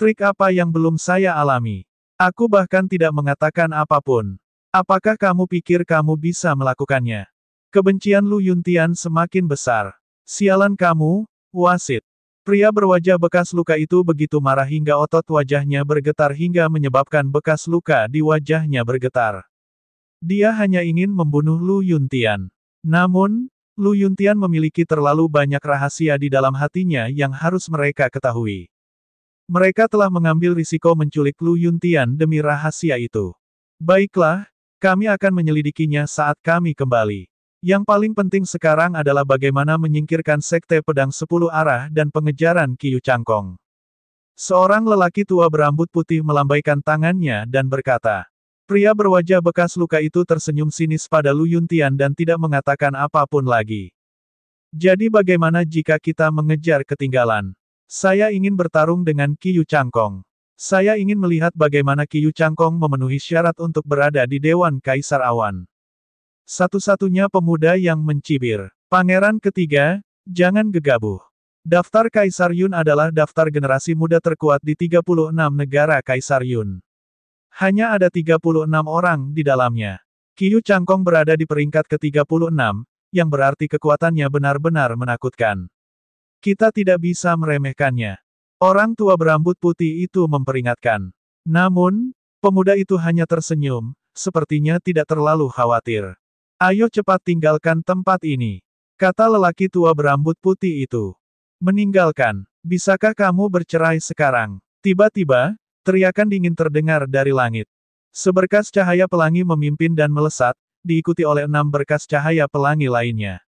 Trik apa yang belum saya alami? Aku bahkan tidak mengatakan apapun. Apakah kamu pikir kamu bisa melakukannya?" Kebencian Lu Yuntian semakin besar. "Sialan kamu, wasit." Pria berwajah bekas luka itu begitu marah hingga otot wajahnya bergetar hingga menyebabkan bekas luka di wajahnya bergetar. Dia hanya ingin membunuh Lu Yuntian. Namun, Lu Yuntian memiliki terlalu banyak rahasia di dalam hatinya yang harus mereka ketahui. Mereka telah mengambil risiko menculik Lu Yuntian demi rahasia itu. Baiklah, kami akan menyelidikinya saat kami kembali. Yang paling penting sekarang adalah bagaimana menyingkirkan Sekte Pedang 10 Arah dan pengejaran Qiu Cangkong. Seorang lelaki tua berambut putih melambaikan tangannya dan berkata. Pria berwajah bekas luka itu tersenyum sinis pada Lu Yuntian dan tidak mengatakan apapun lagi. "Jadi bagaimana jika kita mengejar ketinggalan? Saya ingin bertarung dengan Qiu Cangkong. Saya ingin melihat bagaimana Qiu Cangkong memenuhi syarat untuk berada di Dewan Kaisar Awan." Satu-satunya pemuda yang mencibir. Pangeran ketiga, jangan gegabah. Daftar Kaisar Yun adalah daftar generasi muda terkuat di 36 negara Kaisar Yun. Hanya ada 36 orang di dalamnya. Qiu Cangkong berada di peringkat ke-36, yang berarti kekuatannya benar-benar menakutkan. Kita tidak bisa meremehkannya. Orang tua berambut putih itu memperingatkan. Namun, pemuda itu hanya tersenyum, sepertinya tidak terlalu khawatir. Ayo cepat tinggalkan tempat ini, kata lelaki tua berambut putih itu. Meninggalkan, bisakah kamu bercerai sekarang? Tiba-tiba, teriakan dingin terdengar dari langit. Seberkas cahaya pelangi memimpin dan melesat, diikuti oleh 6 berkas cahaya pelangi lainnya.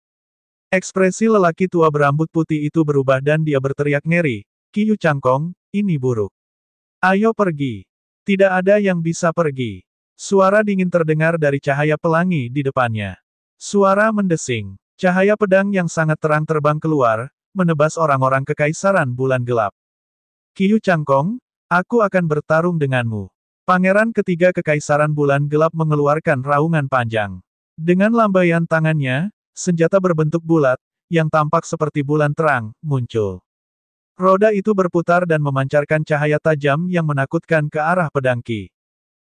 Ekspresi lelaki tua berambut putih itu berubah dan dia berteriak ngeri, "Qiyu Changkong, ini buruk. Ayo pergi." Tidak ada yang bisa pergi. Suara dingin terdengar dari cahaya pelangi di depannya. Suara mendesing. Cahaya pedang yang sangat terang terbang keluar, menebas orang-orang kekaisaran bulan gelap. "Qiyu Changkong, aku akan bertarung denganmu." Pangeran ketiga kekaisaran bulan gelap mengeluarkan raungan panjang. Dengan lambaian tangannya, senjata berbentuk bulat, yang tampak seperti bulan terang, muncul. Roda itu berputar dan memancarkan cahaya tajam yang menakutkan ke arah pedang Qi.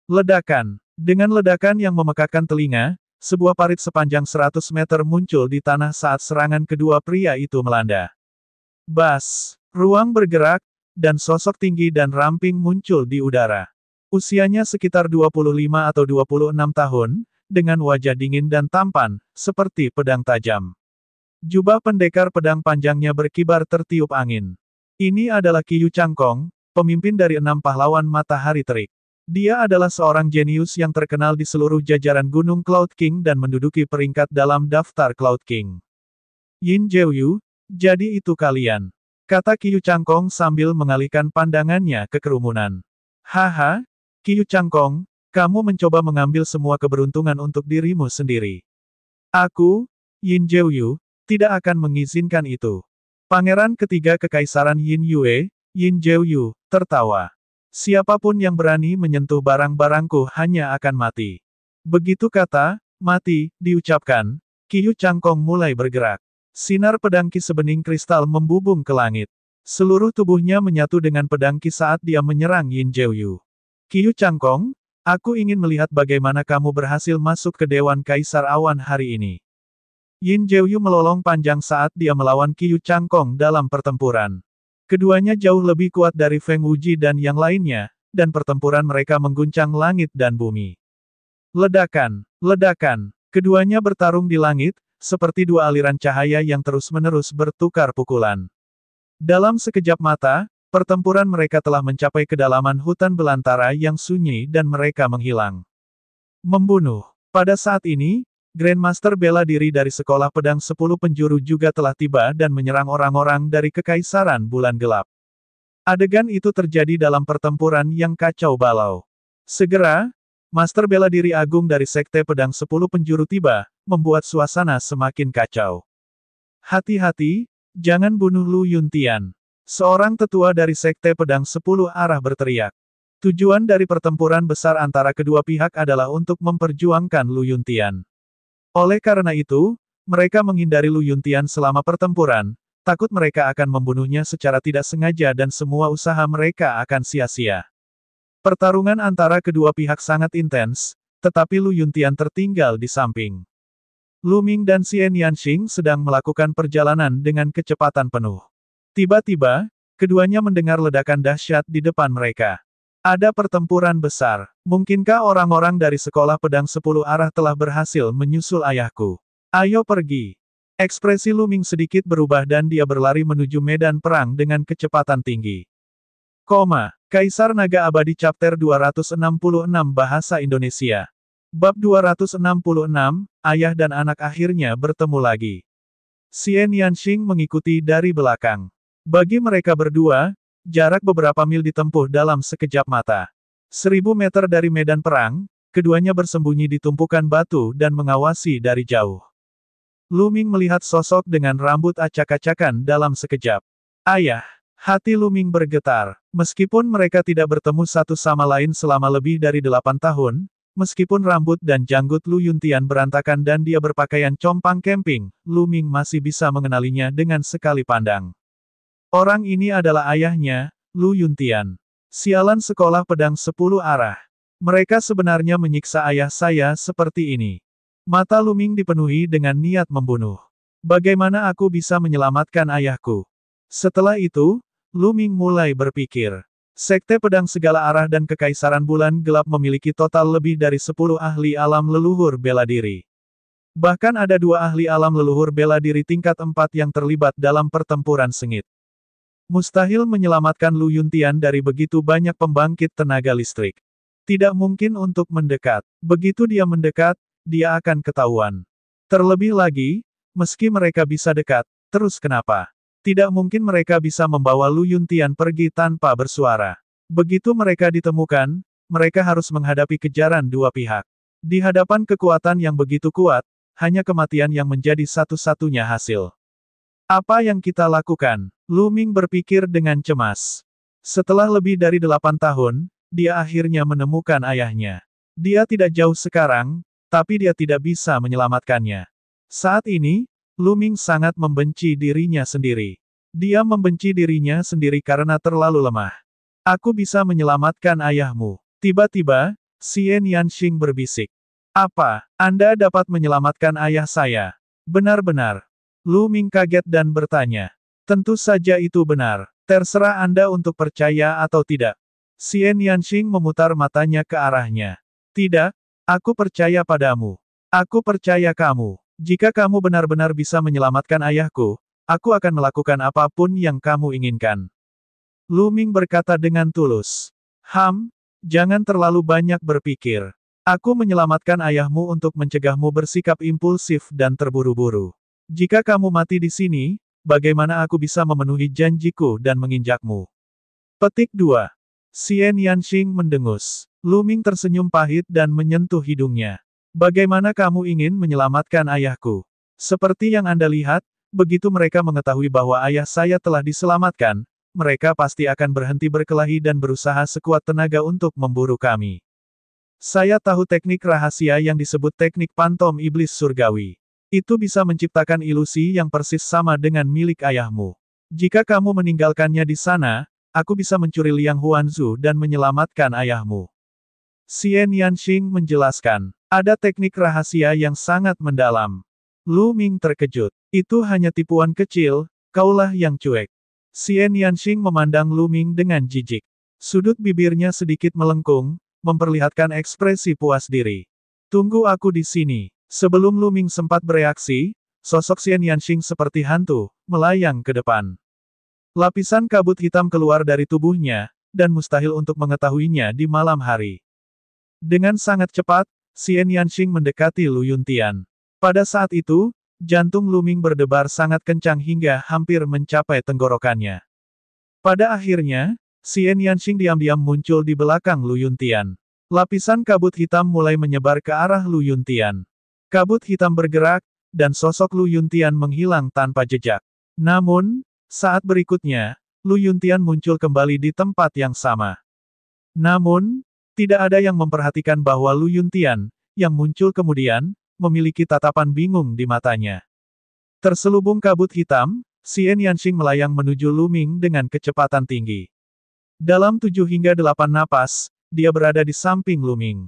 Ledakan. Dengan ledakan yang memekakkan telinga, sebuah parit sepanjang 100 meter muncul di tanah saat serangan kedua pria itu melanda. Bas. Ruang bergerak, dan sosok tinggi dan ramping muncul di udara. Usianya sekitar 25 atau 26 tahun, dengan wajah dingin dan tampan, seperti pedang tajam. Jubah pendekar pedang panjangnya berkibar tertiup angin. Ini adalah Qiyu Changkong, pemimpin dari 6 pahlawan matahari terik. Dia adalah seorang jenius yang terkenal di seluruh jajaran Gunung Cloud King dan menduduki peringkat dalam daftar Cloud King. Yin Jiuyu, jadi itu kalian, kata Qiyu Changkong sambil mengalihkan pandangannya ke kerumunan. Haha, Qiyu Changkong, kamu mencoba mengambil semua keberuntungan untuk dirimu sendiri. Aku, Yin Jiuyu, tidak akan mengizinkan itu. Pangeran ketiga kekaisaran Yin Yue, Yin Jiuyu, tertawa. Siapapun yang berani menyentuh barang-barangku hanya akan mati. Begitu kata, mati, diucapkan, Qiyu Changkong mulai bergerak. Sinar pedang Qi sebening kristal membubung ke langit. Seluruh tubuhnya menyatu dengan pedang Qi saat dia menyerang Yin Jiuyu. Qiyu Changkong, aku ingin melihat bagaimana kamu berhasil masuk ke Dewan Kaisar Awan hari ini. Yin Jiuyu melolong panjang saat dia melawan Qiyu Changkong dalam pertempuran. Keduanya jauh lebih kuat dari Feng Wuji dan yang lainnya, dan pertempuran mereka mengguncang langit dan bumi. Ledakan, ledakan, keduanya bertarung di langit, seperti dua aliran cahaya yang terus-menerus bertukar pukulan. Dalam sekejap mata, pertempuran mereka telah mencapai kedalaman hutan belantara yang sunyi dan mereka menghilang. Membunuh. Pada saat ini, Grandmaster bela diri dari Sekolah Pedang 10 Penjuru juga telah tiba dan menyerang orang-orang dari Kekaisaran Bulan Gelap. Adegan itu terjadi dalam pertempuran yang kacau balau. Segera, Master bela diri agung dari Sekte Pedang 10 Penjuru tiba, membuat suasana semakin kacau. Hati-hati, jangan bunuh Lu Yuntian. Seorang tetua dari Sekte Pedang 10 Arah berteriak. Tujuan dari pertempuran besar antara kedua pihak adalah untuk memperjuangkan Lu Yuntian. Oleh karena itu, mereka menghindari Lu Yuntian selama pertempuran, takut mereka akan membunuhnya secara tidak sengaja dan semua usaha mereka akan sia-sia. Pertarungan antara kedua pihak sangat intens, tetapi Lu Yuntian tertinggal di samping. Lu Ming dan Xian Yanxing sedang melakukan perjalanan dengan kecepatan penuh. Tiba-tiba, keduanya mendengar ledakan dahsyat di depan mereka. Ada pertempuran besar. Mungkinkah orang-orang dari Sekolah Pedang 10 Arah telah berhasil menyusul ayahku? Ayo pergi. Ekspresi Lu Ming sedikit berubah dan dia berlari menuju medan perang dengan kecepatan tinggi. Kaisar Naga Abadi Chapter 266 Bahasa Indonesia. Bab 266, Ayah dan Anak akhirnya bertemu lagi. Xian Yanxing mengikuti dari belakang. Bagi mereka berdua, jarak beberapa mil ditempuh dalam sekejap mata. 1000 meter dari medan perang, keduanya bersembunyi di tumpukan batu dan mengawasi dari jauh. Lu Ming melihat sosok dengan rambut acak-acakan dalam sekejap. Ayah, hati Lu Ming bergetar. Meskipun mereka tidak bertemu satu sama lain selama lebih dari 8 tahun, meskipun rambut dan janggut Lu Yuntian berantakan dan dia berpakaian compang camping, Lu Ming masih bisa mengenalinya dengan sekali pandang. Orang ini adalah ayahnya, Lu Yuntian. Sialan Sekolah Pedang 10 Arah. Mereka sebenarnya menyiksa ayah saya seperti ini. Mata Lu Ming dipenuhi dengan niat membunuh. Bagaimana aku bisa menyelamatkan ayahku? Setelah itu, Lu Ming mulai berpikir. Sekte Pedang Segala Arah dan Kekaisaran Bulan Gelap memiliki total lebih dari 10 ahli alam leluhur bela diri. Bahkan ada 2 ahli alam leluhur bela diri tingkat 4 yang terlibat dalam pertempuran sengit. Mustahil menyelamatkan Lu Yuntian dari begitu banyak pembangkit tenaga listrik. Tidak mungkin untuk mendekat. Begitu dia mendekat, dia akan ketahuan. Terlebih lagi, meski mereka bisa dekat, terus kenapa? Tidak mungkin mereka bisa membawa Lu Yuntian pergi tanpa bersuara. Begitu mereka ditemukan, mereka harus menghadapi kejaran dua pihak. Di hadapan kekuatan yang begitu kuat, hanya kematian yang menjadi satu-satunya hasil. Apa yang kita lakukan? Lu Ming berpikir dengan cemas. Setelah lebih dari 8 tahun, dia akhirnya menemukan ayahnya. Dia tidak jauh sekarang, tapi dia tidak bisa menyelamatkannya. Saat ini, Lu Ming sangat membenci dirinya sendiri. Dia membenci dirinya sendiri karena terlalu lemah. Aku bisa menyelamatkan ayahmu. Tiba-tiba, Xian Yanxing berbisik. Apa? Anda dapat menyelamatkan ayah saya? Benar-benar. Lu Ming kaget dan bertanya. Tentu saja itu benar. Terserah Anda untuk percaya atau tidak. Xian Yanxing memutar matanya ke arahnya. Tidak, aku percaya padamu. Aku percaya kamu. Jika kamu benar-benar bisa menyelamatkan ayahku, aku akan melakukan apapun yang kamu inginkan. Lu Ming berkata dengan tulus. Jangan terlalu banyak berpikir. Aku menyelamatkan ayahmu untuk mencegahmu bersikap impulsif dan terburu-buru. Jika kamu mati di sini, bagaimana aku bisa memenuhi janjiku dan menginjakmu? Petik 2. Xian Yanxing mendengus. Lu Ming tersenyum pahit dan menyentuh hidungnya. Bagaimana kamu ingin menyelamatkan ayahku? Seperti yang Anda lihat, begitu mereka mengetahui bahwa ayah saya telah diselamatkan, mereka pasti akan berhenti berkelahi dan berusaha sekuat tenaga untuk memburu kami. Saya tahu teknik rahasia yang disebut teknik pantom iblis surgawi. Itu bisa menciptakan ilusi yang persis sama dengan milik ayahmu. Jika kamu meninggalkannya di sana, aku bisa mencuri Liang Huanzu dan menyelamatkan ayahmu. Xian Yanxing menjelaskan. Ada teknik rahasia yang sangat mendalam. Lu Ming terkejut. Itu hanya tipuan kecil, kaulah yang cuek. Xian Yanxing memandang Lu Ming dengan jijik. Sudut bibirnya sedikit melengkung, memperlihatkan ekspresi puas diri. Tunggu aku di sini. Sebelum Lu Ming sempat bereaksi, sosok Xian Yanxing seperti hantu, melayang ke depan. Lapisan kabut hitam keluar dari tubuhnya, dan mustahil untuk mengetahuinya di malam hari. Dengan sangat cepat, Xian Yanxing mendekati Lu Yuntian. Pada saat itu, jantung Lu Ming berdebar sangat kencang hingga hampir mencapai tenggorokannya. Pada akhirnya, Xian Yanxing diam-diam muncul di belakang Lu Yuntian. Lapisan kabut hitam mulai menyebar ke arah Lu Yuntian. Kabut hitam bergerak, dan sosok Lu Yuntian menghilang tanpa jejak. Namun, saat berikutnya, Lu Yuntian muncul kembali di tempat yang sama. Namun, tidak ada yang memperhatikan bahwa Lu Yuntian, yang muncul kemudian, memiliki tatapan bingung di matanya. Terselubung kabut hitam, Xian Yanxing melayang menuju Lu Ming dengan kecepatan tinggi. Dalam 7 hingga 8 napas, dia berada di samping Lu Ming.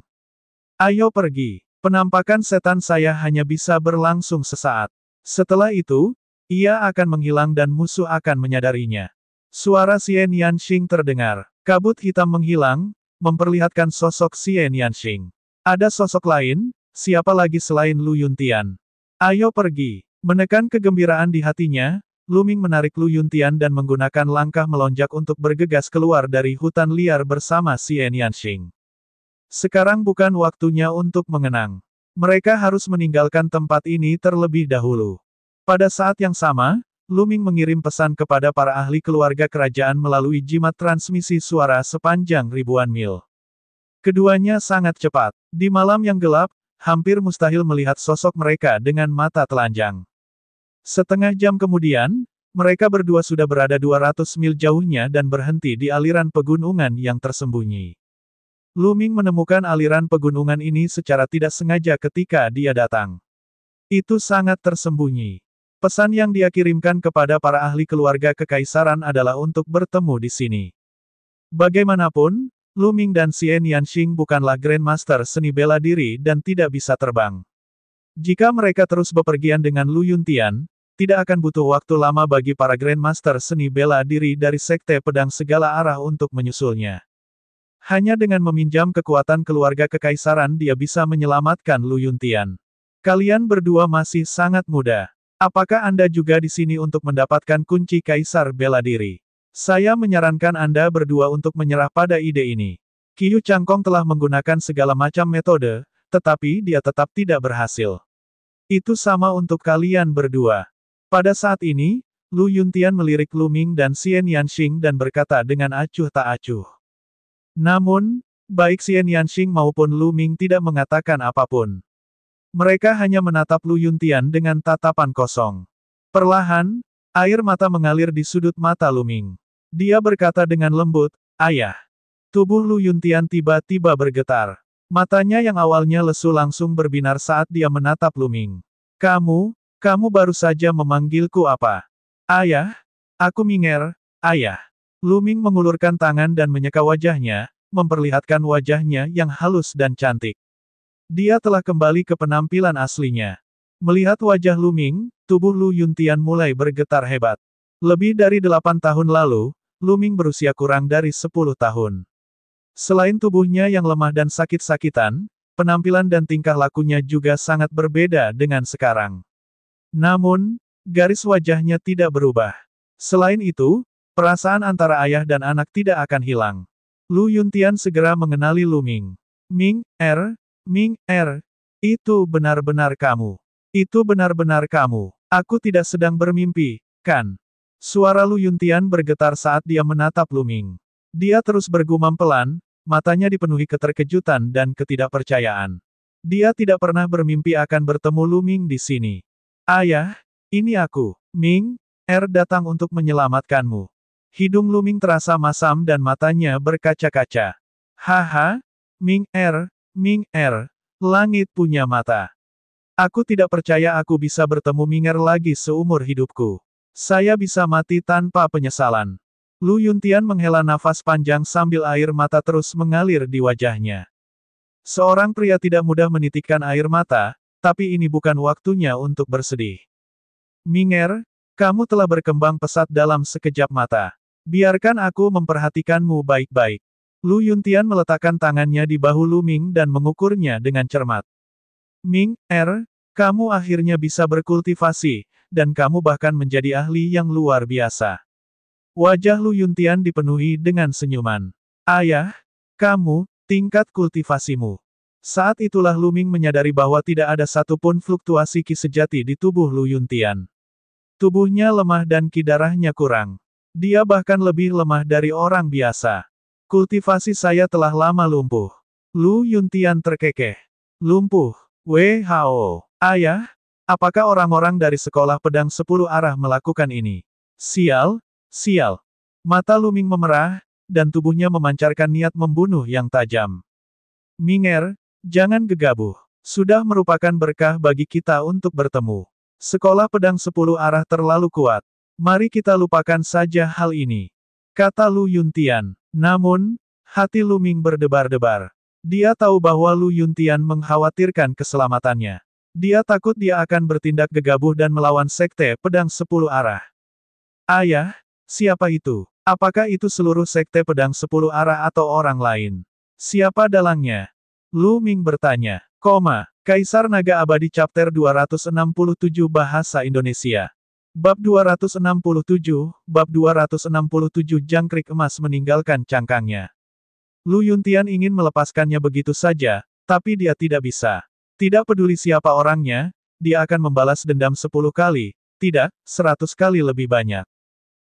Ayo pergi. Penampakan setan saya hanya bisa berlangsung sesaat. Setelah itu, ia akan menghilang dan musuh akan menyadarinya. Suara Xian Yanxing terdengar. Kabut hitam menghilang, memperlihatkan sosok Xian Yanxing. Ada sosok lain, siapa lagi selain Lu Yuntian? Ayo pergi. Menekan kegembiraan di hatinya, Lu Ming menarik Lu Yuntian dan menggunakan langkah melonjak untuk bergegas keluar dari hutan liar bersama Xian Yanxing. Sekarang bukan waktunya untuk mengenang. Mereka harus meninggalkan tempat ini terlebih dahulu. Pada saat yang sama, Lu Ming mengirim pesan kepada para ahli keluarga kerajaan melalui jimat transmisi suara sepanjang ribuan mil. Keduanya sangat cepat. Di malam yang gelap, hampir mustahil melihat sosok mereka dengan mata telanjang. Setengah jam kemudian, mereka berdua sudah berada 200 mil jauhnya dan berhenti di aliran pegunungan yang tersembunyi. Lu Ming menemukan aliran pegunungan ini secara tidak sengaja ketika dia datang. Itu sangat tersembunyi. Pesan yang dia kirimkan kepada para ahli keluarga kekaisaran adalah untuk bertemu di sini. Bagaimanapun, Lu Ming dan Xian Yanxing bukanlah Grandmaster seni bela diri dan tidak bisa terbang. Jika mereka terus bepergian dengan Lu Yuntian, tidak akan butuh waktu lama bagi para Grandmaster seni bela diri dari Sekte Pedang segala arah untuk menyusulnya. Hanya dengan meminjam kekuatan keluarga kekaisaran dia bisa menyelamatkan Lu Yuntian. Kalian berdua masih sangat muda. Apakah Anda juga di sini untuk mendapatkan kunci kaisar bela diri? Saya menyarankan Anda berdua untuk menyerah pada ide ini. Qiu Changkong telah menggunakan segala macam metode, tetapi dia tetap tidak berhasil. Itu sama untuk kalian berdua. Pada saat ini, Lu Yuntian melirik Lu Ming dan Xian Yanxing dan berkata dengan acuh tak acuh. Namun, baik Xian Yanxing maupun Lu Ming tidak mengatakan apapun. Mereka hanya menatap Lu Yuntian dengan tatapan kosong. Perlahan, air mata mengalir di sudut mata Lu Ming. Dia berkata dengan lembut, "Ayah." Tubuh Lu Yuntian tiba-tiba bergetar. Matanya yang awalnya lesu langsung berbinar saat dia menatap Lu Ming. Kamu baru saja memanggilku apa? Ayah? Aku Minger, ayah. Lu Ming mengulurkan tangan dan menyeka wajahnya, memperlihatkan wajahnya yang halus dan cantik. Dia telah kembali ke penampilan aslinya. Melihat wajah Lu Ming, tubuh Lu Yuntian mulai bergetar hebat. Lebih dari 8 tahun lalu, Lu Ming berusia kurang dari 10 tahun. Selain tubuhnya yang lemah dan sakit-sakitan, penampilan dan tingkah lakunya juga sangat berbeda dengan sekarang. Namun, garis wajahnya tidak berubah. Selain itu, perasaan antara ayah dan anak tidak akan hilang. Lu Yuntian segera mengenali Lu Ming. Ming, itu benar-benar kamu. Itu benar-benar kamu. Aku tidak sedang bermimpi, kan? Suara Lu Yuntian bergetar saat dia menatap Lu Ming. Dia terus bergumam pelan, matanya dipenuhi keterkejutan dan ketidakpercayaan. Dia tidak pernah bermimpi akan bertemu Lu Ming di sini. Ayah, ini aku, Ming, datang untuk menyelamatkanmu. Hidung Lu Ming terasa masam dan matanya berkaca-kaca. Haha, Ming, langit punya mata. Aku tidak percaya aku bisa bertemu Minger lagi seumur hidupku. Saya bisa mati tanpa penyesalan. Lu Yuntian menghela nafas panjang sambil air mata terus mengalir di wajahnya. Seorang pria tidak mudah menitikkan air mata, tapi ini bukan waktunya untuk bersedih. Minger, kamu telah berkembang pesat dalam sekejap mata. Biarkan aku memperhatikanmu baik-baik. Lu Yuntian meletakkan tangannya di bahu Lu Ming dan mengukurnya dengan cermat. Ming, kamu akhirnya bisa berkultivasi, dan kamu bahkan menjadi ahli yang luar biasa. Wajah Lu Yuntian dipenuhi dengan senyuman. Ayah, kamu, tingkat kultivasimu. Saat itulah Lu Ming menyadari bahwa tidak ada satupun fluktuasi ki sejati di tubuh Lu Yuntian. Tubuhnya lemah dan ki darahnya kurang. Dia bahkan lebih lemah dari orang biasa. Kultivasi saya telah lama lumpuh. Lu Yuntian terkekeh. Lumpuh. WHO. Ayah, apakah orang-orang dari sekolah pedang 10 arah melakukan ini? Sial. Mata Lu Ming memerah, dan tubuhnya memancarkan niat membunuh yang tajam. Minger, jangan gegabah. Sudah merupakan berkah bagi kita untuk bertemu. Sekolah pedang 10 arah terlalu kuat. Mari kita lupakan saja hal ini. Kata Lu Yuntian. Namun, hati Lu Ming berdebar-debar. Dia tahu bahwa Lu Yuntian mengkhawatirkan keselamatannya. Dia takut dia akan bertindak gegabah dan melawan Sekte Pedang 10 arah. Ayah, siapa itu? Apakah itu seluruh Sekte Pedang 10 arah atau orang lain? Siapa dalangnya? Lu Ming bertanya. Kaisar Naga Abadi Chapter 267 Bahasa Indonesia. Bab 267 Jangkrik Emas meninggalkan cangkangnya. Lu Yuntian ingin melepaskannya begitu saja, tapi dia tidak bisa. Tidak peduli siapa orangnya, dia akan membalas dendam 10 kali, tidak, 100 kali lebih banyak.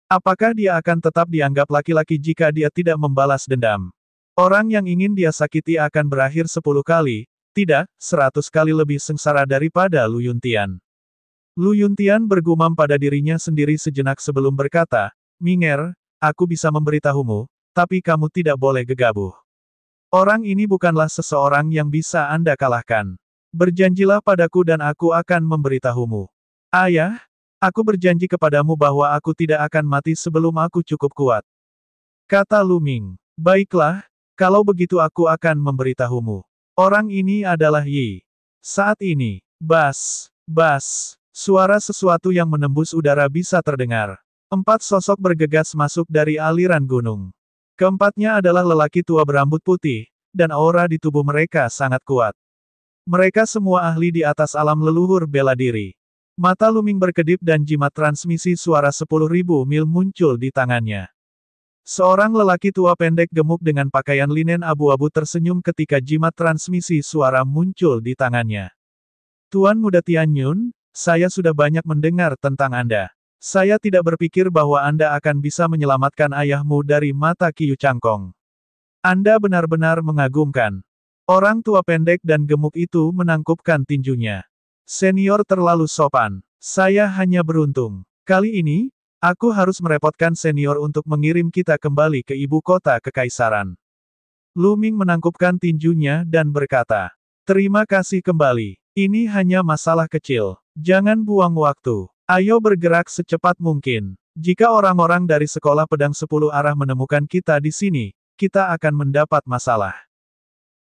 Apakah dia akan tetap dianggap laki-laki jika dia tidak membalas dendam? Orang yang ingin dia sakiti akan berakhir 10 kali, tidak, 100 kali lebih sengsara daripada Lu Yuntian. Lu Yuntian bergumam pada dirinya sendiri sejenak sebelum berkata, Minger, aku bisa memberitahumu, tapi kamu tidak boleh gegabah. Orang ini bukanlah seseorang yang bisa Anda kalahkan. Berjanjilah padaku dan aku akan memberitahumu. Ayah, aku berjanji kepadamu bahwa aku tidak akan mati sebelum aku cukup kuat. Kata Lu Ming. Baiklah, kalau begitu aku akan memberitahumu. Orang ini adalah Yi. Saat ini, Bas, Suara sesuatu yang menembus udara bisa terdengar. 4 sosok bergegas masuk dari aliran gunung. Keempatnya adalah lelaki tua berambut putih, dan aura di tubuh mereka sangat kuat. Mereka semua ahli di atas alam leluhur bela diri. Mata Luming berkedip dan jimat transmisi suara 10.000 mil muncul di tangannya. Seorang lelaki tua pendek gemuk dengan pakaian linen abu-abu tersenyum ketika jimat transmisi suara muncul di tangannya. Tuan Muda Tianyun, saya sudah banyak mendengar tentang Anda. Saya tidak berpikir bahwa Anda akan bisa menyelamatkan ayahmu dari mata Qiyu Changkong. Anda benar-benar mengagumkan. Orang tua pendek dan gemuk itu menangkupkan tinjunya. Senior terlalu sopan. Saya hanya beruntung. Kali ini, aku harus merepotkan senior untuk mengirim kita kembali ke ibu kota kekaisaran. Luming menangkupkan tinjunya dan berkata, "Terima kasih kembali. Ini hanya masalah kecil. Jangan buang waktu. Ayo bergerak secepat mungkin. Jika orang-orang dari sekolah pedang 10 arah menemukan kita di sini, kita akan mendapat masalah,"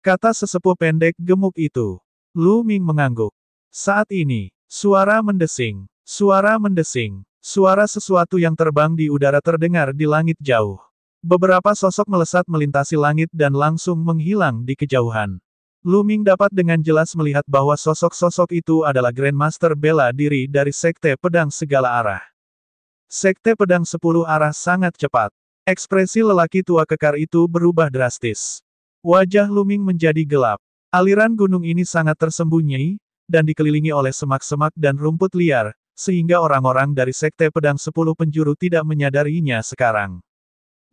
kata sesepuh pendek gemuk itu. Luming mengangguk. Saat ini, suara mendesing. Suara mendesing. Suara sesuatu yang terbang di udara terdengar di langit jauh. Beberapa sosok melesat melintasi langit dan langsung menghilang di kejauhan. Luming dapat dengan jelas melihat bahwa sosok-sosok itu adalah Grandmaster bela diri dari Sekte Pedang Segala Arah. Sekte Pedang 10 Arah sangat cepat. Ekspresi lelaki tua kekar itu berubah drastis. Wajah Luming menjadi gelap. Aliran gunung ini sangat tersembunyi, dan dikelilingi oleh semak-semak dan rumput liar, sehingga orang-orang dari Sekte Pedang 10 Penjuru tidak menyadarinya sekarang.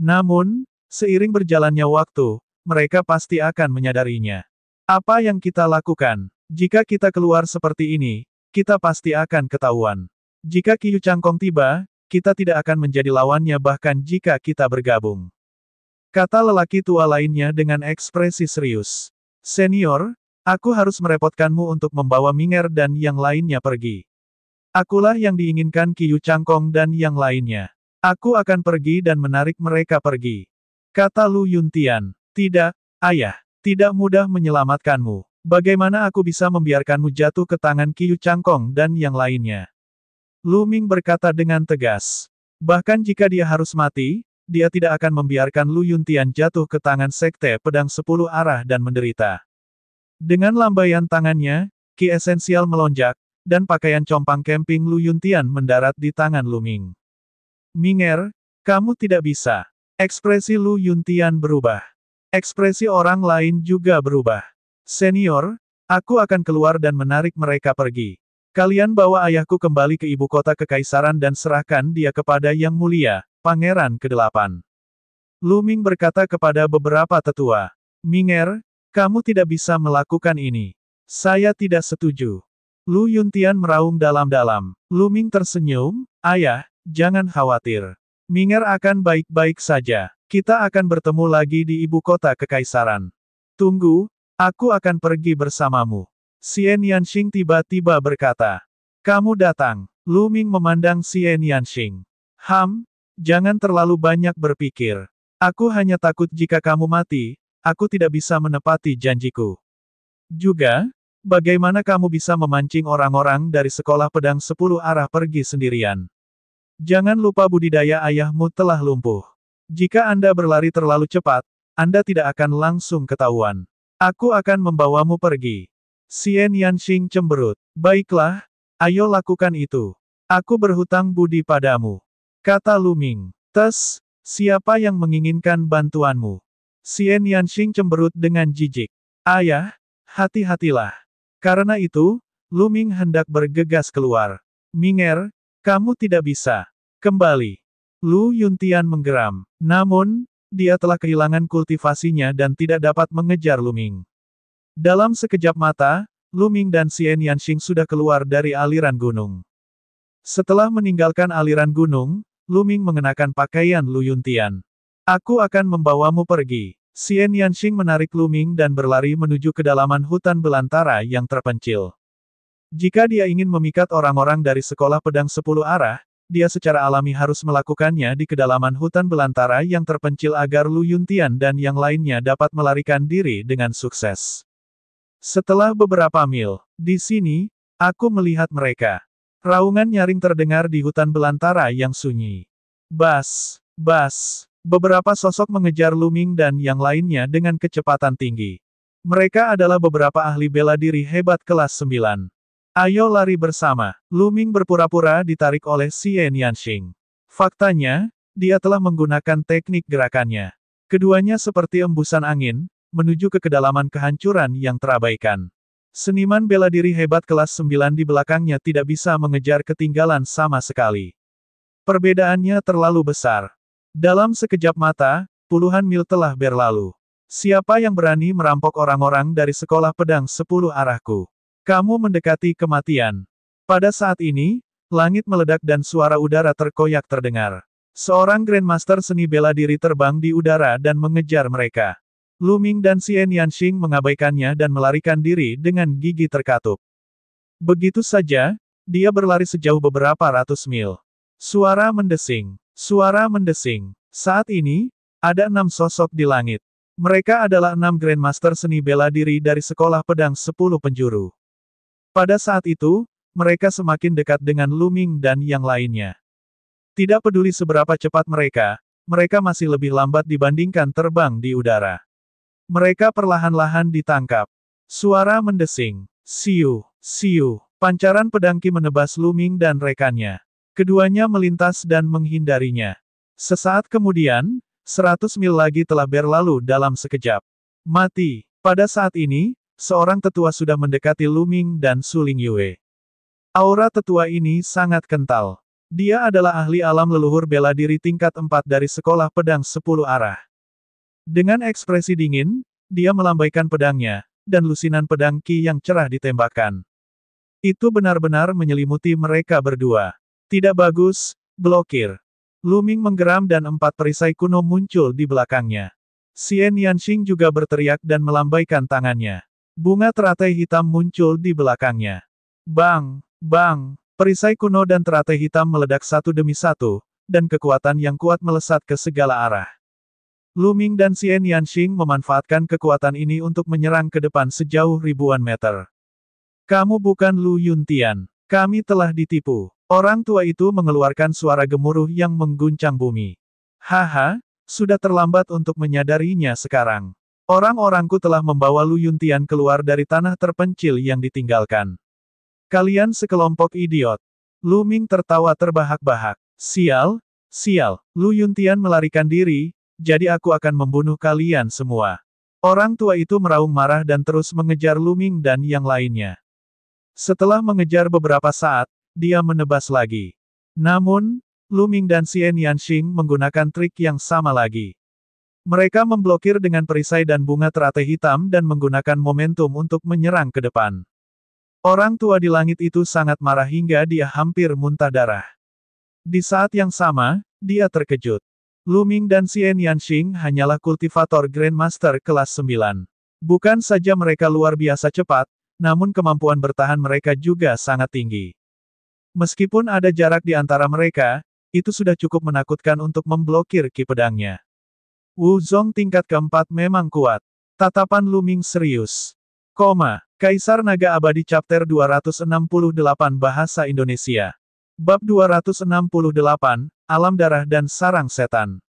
Namun, seiring berjalannya waktu, mereka pasti akan menyadarinya. Apa yang kita lakukan? Jika kita keluar seperti ini, kita pasti akan ketahuan. Jika Qiyu Changkong tiba, kita tidak akan menjadi lawannya bahkan jika kita bergabung, kata lelaki tua lainnya dengan ekspresi serius. Senior, aku harus merepotkanmu untuk membawa Minger dan yang lainnya pergi. Akulah yang diinginkan Qiyu Changkong dan yang lainnya. Aku akan pergi dan menarik mereka pergi, kata Lu Yuntian. Tidak, ayah. Tidak mudah menyelamatkanmu. Bagaimana aku bisa membiarkanmu jatuh ke tangan Qiyu Changkong dan yang lainnya? Luming berkata dengan tegas. Bahkan jika dia harus mati, dia tidak akan membiarkan Lu Yuntian jatuh ke tangan Sekte Pedang 10 Arah dan menderita. Dengan lambaian tangannya, Ki esensial melonjak, dan pakaian compang camping Lu Yuntian mendarat di tangan Luming. Minger, kamu tidak bisa. Ekspresi Lu Yuntian berubah. Ekspresi orang lain juga berubah. Senior, aku akan keluar dan menarik mereka pergi. Kalian bawa ayahku kembali ke ibu kota kekaisaran dan serahkan dia kepada Yang Mulia, Pangeran ke-8. Luming berkata kepada beberapa tetua. Minger, kamu tidak bisa melakukan ini. Saya tidak setuju. Lu Yuntian meraung dalam-dalam. Luming tersenyum, ayah, jangan khawatir. Minger akan baik-baik saja. Kita akan bertemu lagi di ibu kota kekaisaran. Tunggu, aku akan pergi bersamamu. Xian Yanxing tiba-tiba berkata. Kamu datang. Luming memandang Xian Yanxing. Jangan terlalu banyak berpikir. Aku hanya takut jika kamu mati, aku tidak bisa menepati janjiku. Juga, bagaimana kamu bisa memancing orang-orang dari sekolah pedang 10 arah pergi sendirian? Jangan lupa budidaya ayahmu telah lumpuh. Jika Anda berlari terlalu cepat, Anda tidak akan langsung ketahuan. Aku akan membawamu pergi. Xian Yanxing cemberut. Baiklah, ayo lakukan itu. Aku berhutang budi padamu, kata Luming. Siapa yang menginginkan bantuanmu? Xian Yanxing cemberut dengan jijik. Ayah, hati-hatilah. Karena itu, Luming hendak bergegas keluar. Minger, kamu tidak bisa kembali. Lu Yuntian menggeram. Namun, dia telah kehilangan kultivasinya dan tidak dapat mengejar Luming. Dalam sekejap mata, Luming dan Xian Yanxing sudah keluar dari aliran gunung. Setelah meninggalkan aliran gunung, Luming mengenakan pakaian Lu Yuntian. Aku akan membawamu pergi. Xian Yanxing menarik Luming dan berlari menuju kedalaman hutan belantara yang terpencil. Jika dia ingin memikat orang-orang dari sekolah pedang 10 arah, dia secara alami harus melakukannya di kedalaman hutan belantara yang terpencil agar Lu Yuntian dan yang lainnya dapat melarikan diri dengan sukses. Setelah beberapa mil, di sini, aku melihat mereka. Raungan nyaring terdengar di hutan belantara yang sunyi. Bas, bas. Beberapa sosok mengejar Lu Ming dan yang lainnya dengan kecepatan tinggi. Mereka adalah beberapa ahli bela diri hebat kelas 9. Ayo lari bersama. Lu Ming berpura-pura ditarik oleh Xian Yanxing. Faktanya, dia telah menggunakan teknik gerakannya. Keduanya seperti embusan angin, menuju ke kedalaman kehancuran yang terabaikan. Seniman bela diri hebat kelas 9 di belakangnya tidak bisa mengejar ketinggalan sama sekali. Perbedaannya terlalu besar. Dalam sekejap mata, puluhan mil telah berlalu. Siapa yang berani merampok orang-orang dari sekolah pedang 10 arahku? Kamu mendekati kematian. Pada saat ini, langit meledak dan suara udara terkoyak terdengar. Seorang Grandmaster seni bela diri terbang di udara dan mengejar mereka. Lu Ming dan Xian Yanxing mengabaikannya dan melarikan diri dengan gigi terkatup. Begitu saja, dia berlari sejauh beberapa ratus mil. Suara mendesing. Suara mendesing. Saat ini, ada 6 sosok di langit. Mereka adalah 6 Grandmaster seni bela diri dari sekolah pedang 10 penjuru. Pada saat itu, mereka semakin dekat dengan Lu Ming dan yang lainnya. Tidak peduli seberapa cepat mereka masih lebih lambat dibandingkan terbang di udara. Mereka perlahan-lahan ditangkap. Suara mendesing. Siu, siu. Pancaran pedang Qi menebas Lu Ming dan rekannya. Keduanya melintas dan menghindarinya. Sesaat kemudian, 100 mil lagi telah berlalu dalam sekejap. Mati. Pada saat ini, seorang tetua sudah mendekati Lu Ming dan Su Lingyue. Aura tetua ini sangat kental. Dia adalah ahli alam leluhur bela diri tingkat 4 dari sekolah pedang 10 arah. Dengan ekspresi dingin, dia melambaikan pedangnya, dan lusinan pedang Qi yang cerah ditembakkan. Itu benar-benar menyelimuti mereka berdua. Tidak bagus, blokir. Lu Ming menggeram dan 4 perisai kuno muncul di belakangnya. Xian Yanxing juga berteriak dan melambaikan tangannya. Bunga teratai hitam muncul di belakangnya. Bang, bang, perisai kuno dan teratai hitam meledak satu demi satu, dan kekuatan yang kuat melesat ke segala arah. Lu Ming dan Xian Yanxing memanfaatkan kekuatan ini untuk menyerang ke depan sejauh ribuan meter. Kamu bukan Lu Yuntian. Kami telah ditipu. Orang tua itu mengeluarkan suara gemuruh yang mengguncang bumi. Haha, sudah terlambat untuk menyadarinya sekarang. Orang-orangku telah membawa Lu Yuntian keluar dari tanah terpencil yang ditinggalkan. Kalian sekelompok idiot. Lu Ming tertawa terbahak-bahak. Sial, sial, Lu Yuntian melarikan diri, jadi aku akan membunuh kalian semua. Orang tua itu meraung marah dan terus mengejar Lu Ming dan yang lainnya. Setelah mengejar beberapa saat, dia menebas lagi. Namun, Lu Ming dan Xian Yanxing menggunakan trik yang sama lagi. Mereka memblokir dengan perisai dan bunga teratai hitam dan menggunakan momentum untuk menyerang ke depan. Orang tua di langit itu sangat marah hingga dia hampir muntah darah. Di saat yang sama, dia terkejut. Lu Ming dan Xian Yanxing hanyalah kultivator Grandmaster kelas 9. Bukan saja mereka luar biasa cepat, namun kemampuan bertahan mereka juga sangat tinggi. Meskipun ada jarak di antara mereka, itu sudah cukup menakutkan untuk memblokir Qi pedangnya. Wu Zong tingkat keempat memang kuat. Tatapan Lu Ming serius. Kaisar Naga Abadi Chapter 268 Bahasa Indonesia. Bab 268, Alam Darah dan Sarang Setan.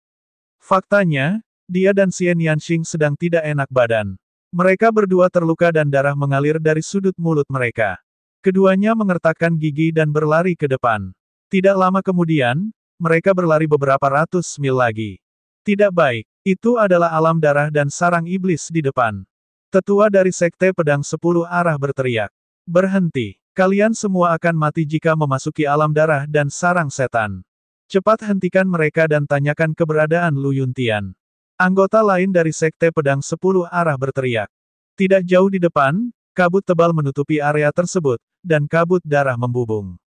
Faktanya, dia dan Xian Yanxing sedang tidak enak badan. Mereka berdua terluka dan darah mengalir dari sudut mulut mereka. Keduanya mengertakkan gigi dan berlari ke depan. Tidak lama kemudian, mereka berlari beberapa ratus mil lagi. Tidak baik, itu adalah alam darah dan sarang iblis di depan. Tetua dari Sekte Pedang 10 arah berteriak. Berhenti, kalian semua akan mati jika memasuki alam darah dan sarang setan. Cepat hentikan mereka dan tanyakan keberadaan Lu Yuntian. Anggota lain dari Sekte Pedang 10 arah berteriak. Tidak jauh di depan, kabut tebal menutupi area tersebut, dan kabut darah membubung.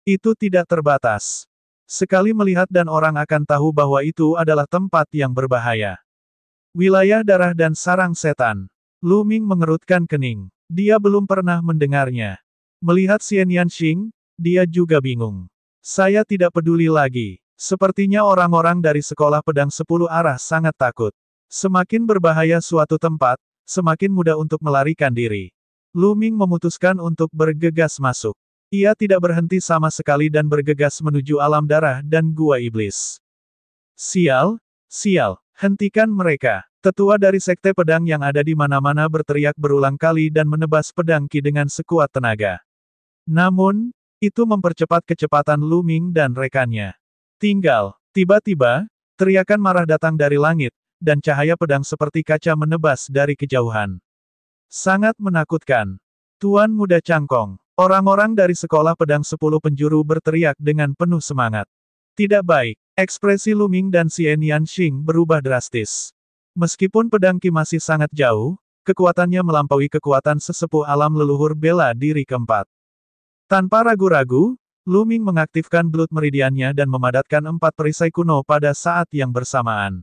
Itu tidak terbatas. Sekali melihat dan orang akan tahu bahwa itu adalah tempat yang berbahaya. Wilayah darah dan sarang setan. Lu Ming mengerutkan kening. Dia belum pernah mendengarnya. Melihat Xian Yanxing, dia juga bingung. Saya tidak peduli lagi. Sepertinya orang-orang dari sekolah pedang 10 arah sangat takut. Semakin berbahaya suatu tempat, semakin mudah untuk melarikan diri. Lu Ming memutuskan untuk bergegas masuk. Ia tidak berhenti sama sekali dan bergegas menuju alam darah dan gua iblis. Sial, sial, hentikan mereka. Tetua dari Sekte Pedang yang ada di mana-mana berteriak berulang kali dan menebas pedang Qi dengan sekuat tenaga. Namun, itu mempercepat kecepatan Lu Ming dan rekannya. Tiba-tiba, teriakan marah datang dari langit, dan cahaya pedang seperti kaca menebas dari kejauhan. Sangat menakutkan. Tuan Muda Cangkong. Orang-orang dari sekolah pedang 10 penjuru berteriak dengan penuh semangat. Tidak baik. Ekspresi Lu Ming dan Xian Yanxing berubah drastis. Meskipun pedang Qi masih sangat jauh, kekuatannya melampaui kekuatan sesepuh alam leluhur bela diri keempat. Tanpa ragu-ragu, Lu Ming mengaktifkan Blood Meridiannya dan memadatkan 4 perisai kuno pada saat yang bersamaan.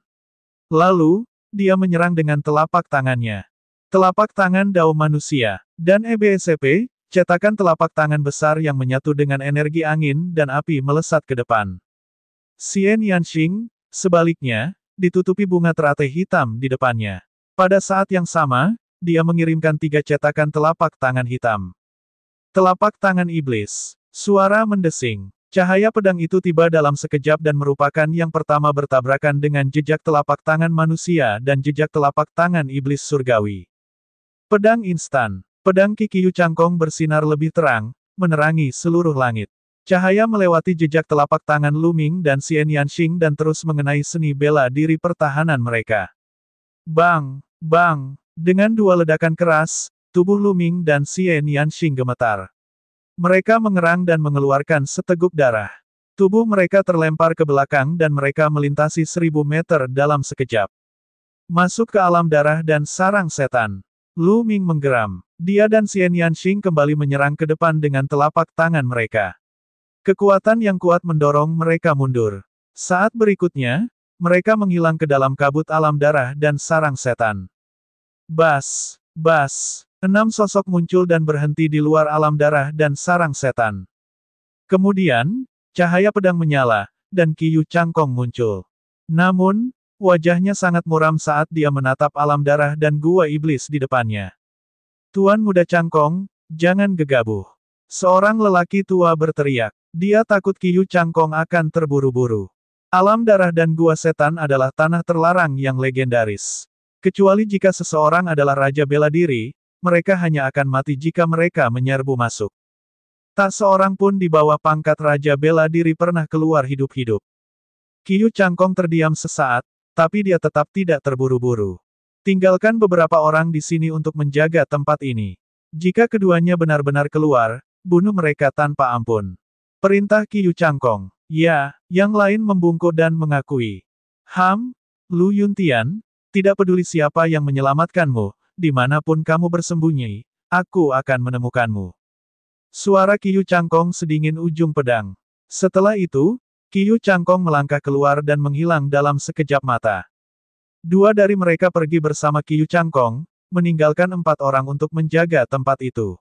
Lalu, dia menyerang dengan telapak tangannya. Telapak tangan Dao manusia, dan EBSCP, cetakan telapak tangan besar yang menyatu dengan energi angin dan api melesat ke depan. Xian Yanxing, sebaliknya, ditutupi bunga teratai hitam di depannya. Pada saat yang sama, dia mengirimkan 3 cetakan telapak tangan hitam. Telapak tangan iblis. Suara mendesing. Cahaya pedang itu tiba dalam sekejap dan merupakan yang pertama bertabrakan dengan jejak telapak tangan manusia dan jejak telapak tangan iblis surgawi. Pedang instan. Pedang Qi Qiu Cangkong bersinar lebih terang, menerangi seluruh langit. Cahaya melewati jejak telapak tangan Lu Ming dan Xian Yanxing dan terus mengenai seni bela diri pertahanan mereka. Bang! Bang! Dengan 2 ledakan keras, tubuh Lu Ming dan Xian Yanxing gemetar. Mereka mengerang dan mengeluarkan seteguk darah. Tubuh mereka terlempar ke belakang dan mereka melintasi 1000 meter dalam sekejap. Masuk ke alam darah dan sarang setan. Lu Ming menggeram. Dia dan Xian Yanxing kembali menyerang ke depan dengan telapak tangan mereka. Kekuatan yang kuat mendorong mereka mundur. Saat berikutnya, mereka menghilang ke dalam kabut alam darah dan sarang setan. Bas! Bas! 6 sosok muncul dan berhenti di luar alam darah dan sarang setan. Kemudian, cahaya pedang menyala, dan Qiu Cangkong muncul. Namun, wajahnya sangat muram saat dia menatap alam darah dan gua iblis di depannya. Tuan Muda Cangkong, jangan gegabah. Seorang lelaki tua berteriak. Dia takut Qiu Cangkong akan terburu-buru. Alam darah dan gua setan adalah tanah terlarang yang legendaris. Kecuali jika seseorang adalah raja bela diri, mereka hanya akan mati jika mereka menyerbu masuk. Tak seorang pun di bawah pangkat raja bela diri pernah keluar hidup-hidup. Qiu Cangkong terdiam sesaat, tapi dia tetap tidak terburu-buru. Tinggalkan beberapa orang di sini untuk menjaga tempat ini. Jika keduanya benar-benar keluar, bunuh mereka tanpa ampun. Perintah Qiu Cangkong. Ya, yang lain membungkuk dan mengakui. Lu Yuntian, tidak peduli siapa yang menyelamatkanmu, dimanapun kamu bersembunyi, aku akan menemukanmu. Suara Qiu Cangkong sedingin ujung pedang. Setelah itu, Qiu Cangkong melangkah keluar dan menghilang dalam sekejap mata. 2 dari mereka pergi bersama Qiu Cangkong, meninggalkan 4 orang untuk menjaga tempat itu.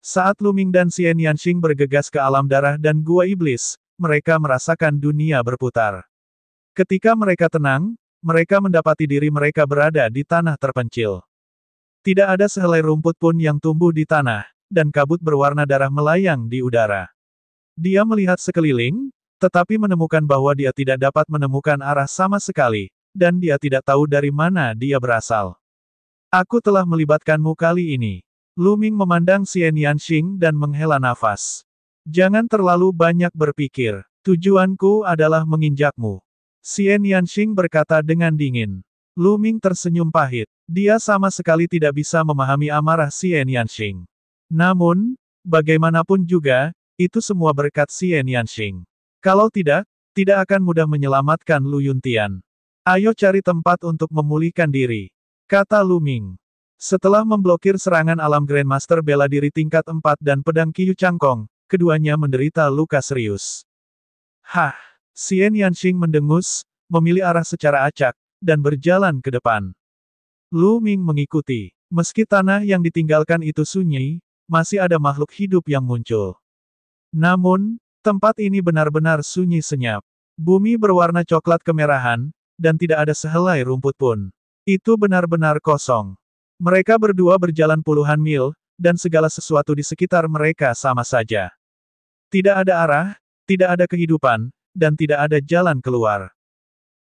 Saat Lu Ming dan Xian Yanxing bergegas ke alam darah dan gua iblis, mereka merasakan dunia berputar. Ketika mereka tenang, mereka mendapati diri mereka berada di tanah terpencil. Tidak ada sehelai rumput pun yang tumbuh di tanah, dan kabut berwarna darah melayang di udara. Dia melihat sekeliling, tetapi menemukan bahwa dia tidak dapat menemukan arah sama sekali, dan dia tidak tahu dari mana dia berasal. Aku telah melibatkanmu kali ini. Lu Ming memandang Xian Yanxing dan menghela nafas. Jangan terlalu banyak berpikir. Tujuanku adalah menginjakmu. Xian Yanxing berkata dengan dingin. Lu Ming tersenyum pahit. Dia sama sekali tidak bisa memahami amarah Xian Yanxing. Namun, bagaimanapun juga, itu semua berkat Xian Yanxing. Kalau tidak, tidak akan mudah menyelamatkan Lu Yuntian. Ayo cari tempat untuk memulihkan diri, kata Lu Ming. Setelah memblokir serangan alam Grandmaster bela diri tingkat 4 dan pedang Qiu Cangkong, keduanya menderita luka serius. Xian Yanxing mendengus, memilih arah secara acak, dan berjalan ke depan. Lu Ming mengikuti. Meski tanah yang ditinggalkan itu sunyi, masih ada makhluk hidup yang muncul. Namun, tempat ini benar-benar sunyi senyap. Bumi berwarna coklat kemerahan, dan tidak ada sehelai rumput pun. Itu benar-benar kosong. Mereka berdua berjalan puluhan mil, dan segala sesuatu di sekitar mereka sama saja. Tidak ada arah, tidak ada kehidupan, dan tidak ada jalan keluar.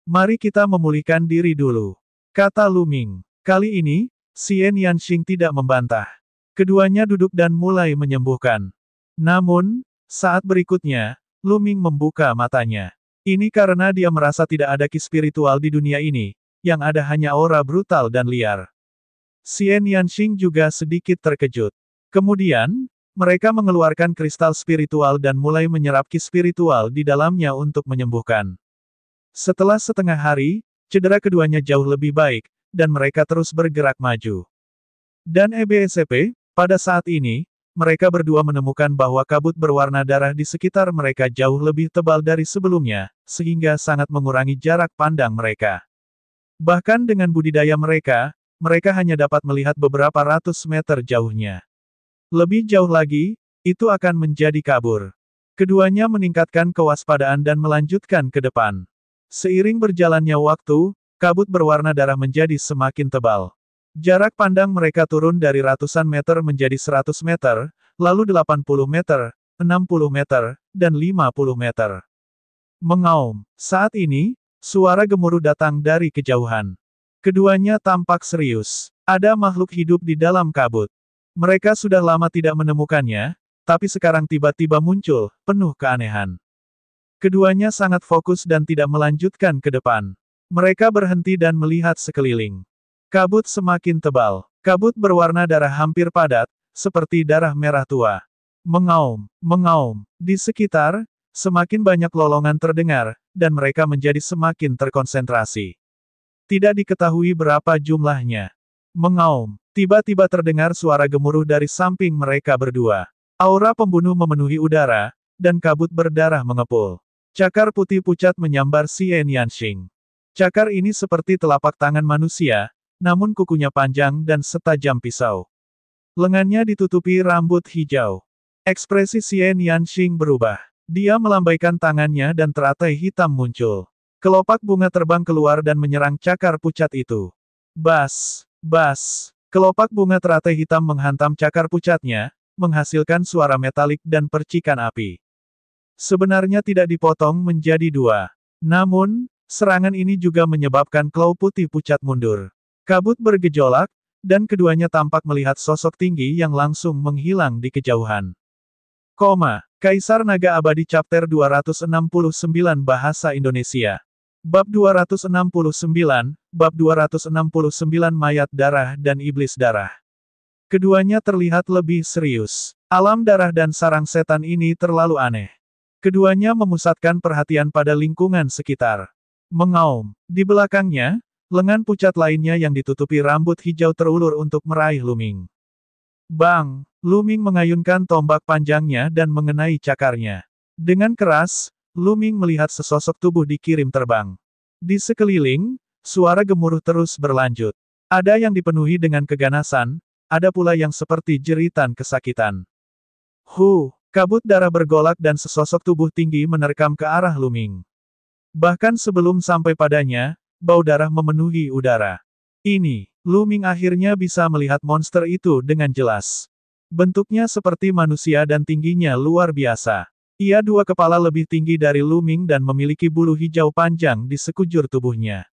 Mari kita memulihkan diri dulu, kata Lu Ming. Kali ini, Xian Yanxing tidak membantah. Keduanya duduk dan mulai menyembuhkan. Namun, saat berikutnya, Lu Ming membuka matanya. Ini karena dia merasa tidak ada ki spiritual di dunia ini, yang ada hanya aura brutal dan liar. Xian Yanxing juga sedikit terkejut. Kemudian, mereka mengeluarkan kristal spiritual dan mulai menyerap ki spiritual di dalamnya untuk menyembuhkan. Setelah setengah hari, cedera keduanya jauh lebih baik, dan mereka terus bergerak maju. Dan EBSCP, pada saat ini, mereka berdua menemukan bahwa kabut berwarna darah di sekitar mereka jauh lebih tebal dari sebelumnya, sehingga sangat mengurangi jarak pandang mereka. Bahkan dengan budidaya mereka hanya dapat melihat beberapa ratus meter jauhnya. Lebih jauh lagi, itu akan menjadi kabur. Keduanya meningkatkan kewaspadaan dan melanjutkan ke depan. Seiring berjalannya waktu, kabut berwarna darah menjadi semakin tebal. Jarak pandang mereka turun dari ratusan meter menjadi 100 meter, lalu 80 meter, 60 meter, dan 50 meter. Mengaum. Saat ini, suara gemuruh datang dari kejauhan. Keduanya tampak serius. Ada makhluk hidup di dalam kabut. Mereka sudah lama tidak menemukannya, tapi sekarang tiba-tiba muncul, penuh keanehan. Keduanya sangat fokus dan tidak melanjutkan ke depan. Mereka berhenti dan melihat sekeliling. Kabut semakin tebal. Kabut berwarna darah hampir padat, seperti darah merah tua. Mengaum, mengaum. Di sekitar, semakin banyak lolongan terdengar, dan mereka menjadi semakin terkonsentrasi. Tidak diketahui berapa jumlahnya. Mengaum. Tiba-tiba terdengar suara gemuruh dari samping mereka berdua. Aura pembunuh memenuhi udara, dan kabut berdarah mengepul. Cakar putih pucat menyambar Xian Yanxing. Cakar ini seperti telapak tangan manusia, namun kukunya panjang dan setajam pisau. Lengannya ditutupi rambut hijau. Ekspresi Xian Yanxing berubah. Dia melambaikan tangannya dan teratai hitam muncul. Kelopak bunga terbang keluar dan menyerang cakar pucat itu. Bas, bas. Kelopak bunga teratai hitam menghantam cakar pucatnya, menghasilkan suara metalik dan percikan api. Sebenarnya tidak dipotong menjadi dua. Namun, serangan ini juga menyebabkan klau putih pucat mundur. Kabut bergejolak, dan keduanya tampak melihat sosok tinggi yang langsung menghilang di kejauhan. Kaisar Naga Abadi Chapter 269 Bahasa Indonesia. Bab 269, Bab 269 Mayat Darah dan Iblis Darah. Keduanya terlihat lebih serius. Alam darah dan sarang setan ini terlalu aneh. Keduanya memusatkan perhatian pada lingkungan sekitar. Mengaum. Di belakangnya, lengan pucat lainnya yang ditutupi rambut hijau terulur untuk meraih Lu Ming. Bang! Lu Ming mengayunkan tombak panjangnya dan mengenai cakarnya. Dengan keras, Lu Ming melihat sesosok tubuh dikirim terbang. Di sekeliling, suara gemuruh terus berlanjut. Ada yang dipenuhi dengan keganasan, ada pula yang seperti jeritan kesakitan. Kabut darah bergolak dan sesosok tubuh tinggi menerkam ke arah Lu Ming. Bahkan sebelum sampai padanya, bau darah memenuhi udara. Ini, Lu Ming akhirnya bisa melihat monster itu dengan jelas. Bentuknya seperti manusia dan tingginya luar biasa. Ia dua kepala lebih tinggi dari Lu Ming dan memiliki bulu hijau panjang di sekujur tubuhnya.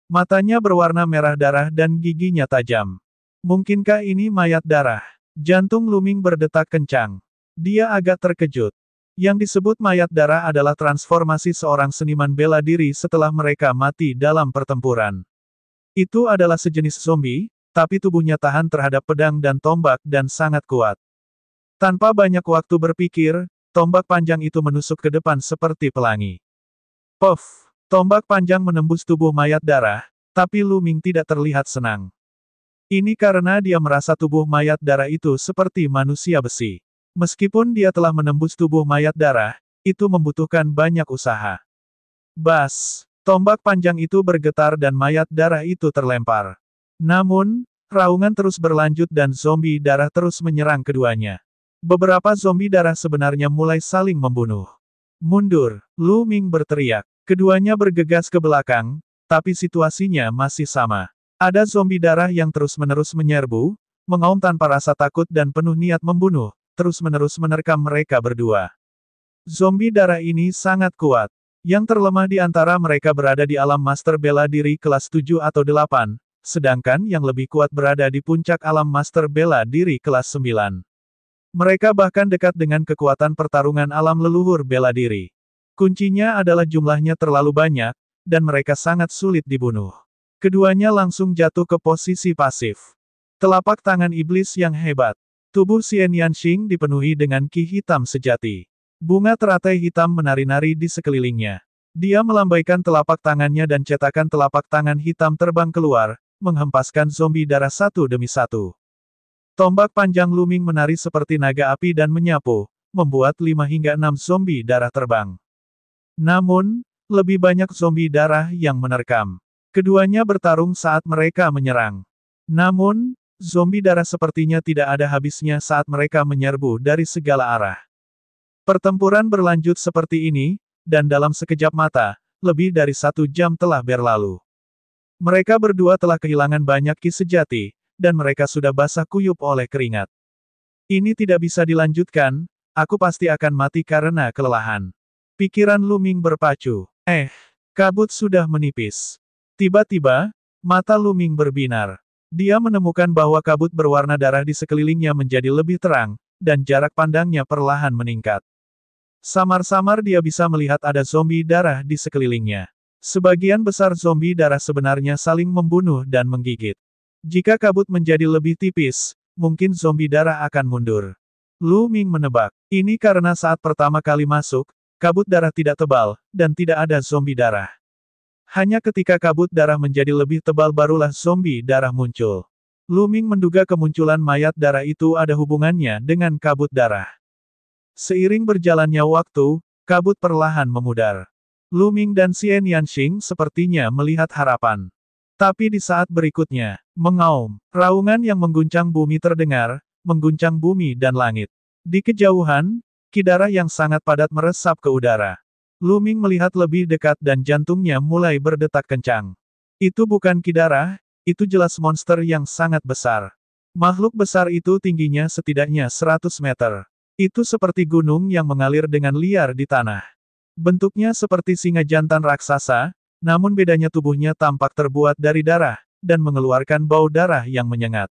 Matanya berwarna merah darah dan giginya tajam. Mungkinkah ini mayat darah? Jantung Lu Ming berdetak kencang. Dia agak terkejut. Yang disebut mayat darah adalah transformasi seorang seniman bela diri setelah mereka mati dalam pertempuran. Itu adalah sejenis zombie, tapi tubuhnya tahan terhadap pedang dan tombak dan sangat kuat. Tanpa banyak waktu berpikir, tombak panjang itu menusuk ke depan seperti pelangi. Puff! Tombak panjang menembus tubuh mayat darah, tapi Lu Ming tidak terlihat senang. Ini karena dia merasa tubuh mayat darah itu seperti manusia besi. Meskipun dia telah menembus tubuh mayat darah, itu membutuhkan banyak usaha. Bas! Tombak panjang itu bergetar dan mayat darah itu terlempar. Namun, raungan terus berlanjut dan zombie darah terus menyerang keduanya. Beberapa zombie darah sebenarnya mulai saling membunuh. Mundur! Lu Ming berteriak. Keduanya bergegas ke belakang, tapi situasinya masih sama. Ada zombie darah yang terus-menerus menyerbu, mengaum tanpa rasa takut dan penuh niat membunuh, terus-menerus menerkam mereka berdua. Zombie darah ini sangat kuat. Yang terlemah di antara mereka berada di alam master bela diri kelas 7 atau 8, sedangkan yang lebih kuat berada di puncak alam master bela diri kelas 9. Mereka bahkan dekat dengan kekuatan pertarungan alam leluhur bela diri. Kuncinya adalah jumlahnya terlalu banyak, dan mereka sangat sulit dibunuh. Keduanya langsung jatuh ke posisi pasif. Telapak tangan iblis yang hebat. Tubuh Xian Yanxing dipenuhi dengan ki hitam sejati. Bunga teratai hitam menari-nari di sekelilingnya. Dia melambaikan telapak tangannya dan cetakan telapak tangan hitam terbang keluar, menghempaskan zombie darah satu demi satu. Tombak panjang Luming menari seperti naga api dan menyapu, membuat 5 hingga 6 zombie darah terbang. Namun, lebih banyak zombie darah yang menerkam. Keduanya bertarung saat mereka menyerang. Namun, zombie darah sepertinya tidak ada habisnya saat mereka menyerbu dari segala arah. Pertempuran berlanjut seperti ini, dan dalam sekejap mata, lebih dari 1 jam telah berlalu. Mereka berdua telah kehilangan banyak ki sejati, dan mereka sudah basah kuyup oleh keringat. Ini tidak bisa dilanjutkan, aku pasti akan mati karena kelelahan. Pikiran Luming berpacu. Kabut sudah menipis. Tiba-tiba, mata Luming berbinar. Dia menemukan bahwa kabut berwarna darah di sekelilingnya menjadi lebih terang, dan jarak pandangnya perlahan meningkat. Samar-samar dia bisa melihat ada zombie darah di sekelilingnya. Sebagian besar zombie darah sebenarnya saling membunuh dan menggigit. Jika kabut menjadi lebih tipis, mungkin zombie darah akan mundur. Luming menebak. Ini karena saat pertama kali masuk, kabut darah tidak tebal, dan tidak ada zombie darah. Hanya ketika kabut darah menjadi lebih tebal barulah zombie darah muncul. Luming menduga kemunculan mayat darah itu ada hubungannya dengan kabut darah. Seiring berjalannya waktu, kabut perlahan memudar. Luming dan Xian Yanxing sepertinya melihat harapan. Tapi di saat berikutnya, mengaum, raungan yang mengguncang bumi terdengar, mengguncang bumi dan langit. Di kejauhan, ki darah yang sangat padat meresap ke udara. Luming melihat lebih dekat dan jantungnya mulai berdetak kencang. Itu bukan ki darah, itu jelas monster yang sangat besar. Makhluk besar itu tingginya setidaknya 100 meter. Itu seperti gunung yang mengalir dengan liar di tanah. Bentuknya seperti singa jantan raksasa, namun bedanya tubuhnya tampak terbuat dari darah, dan mengeluarkan bau darah yang menyengat.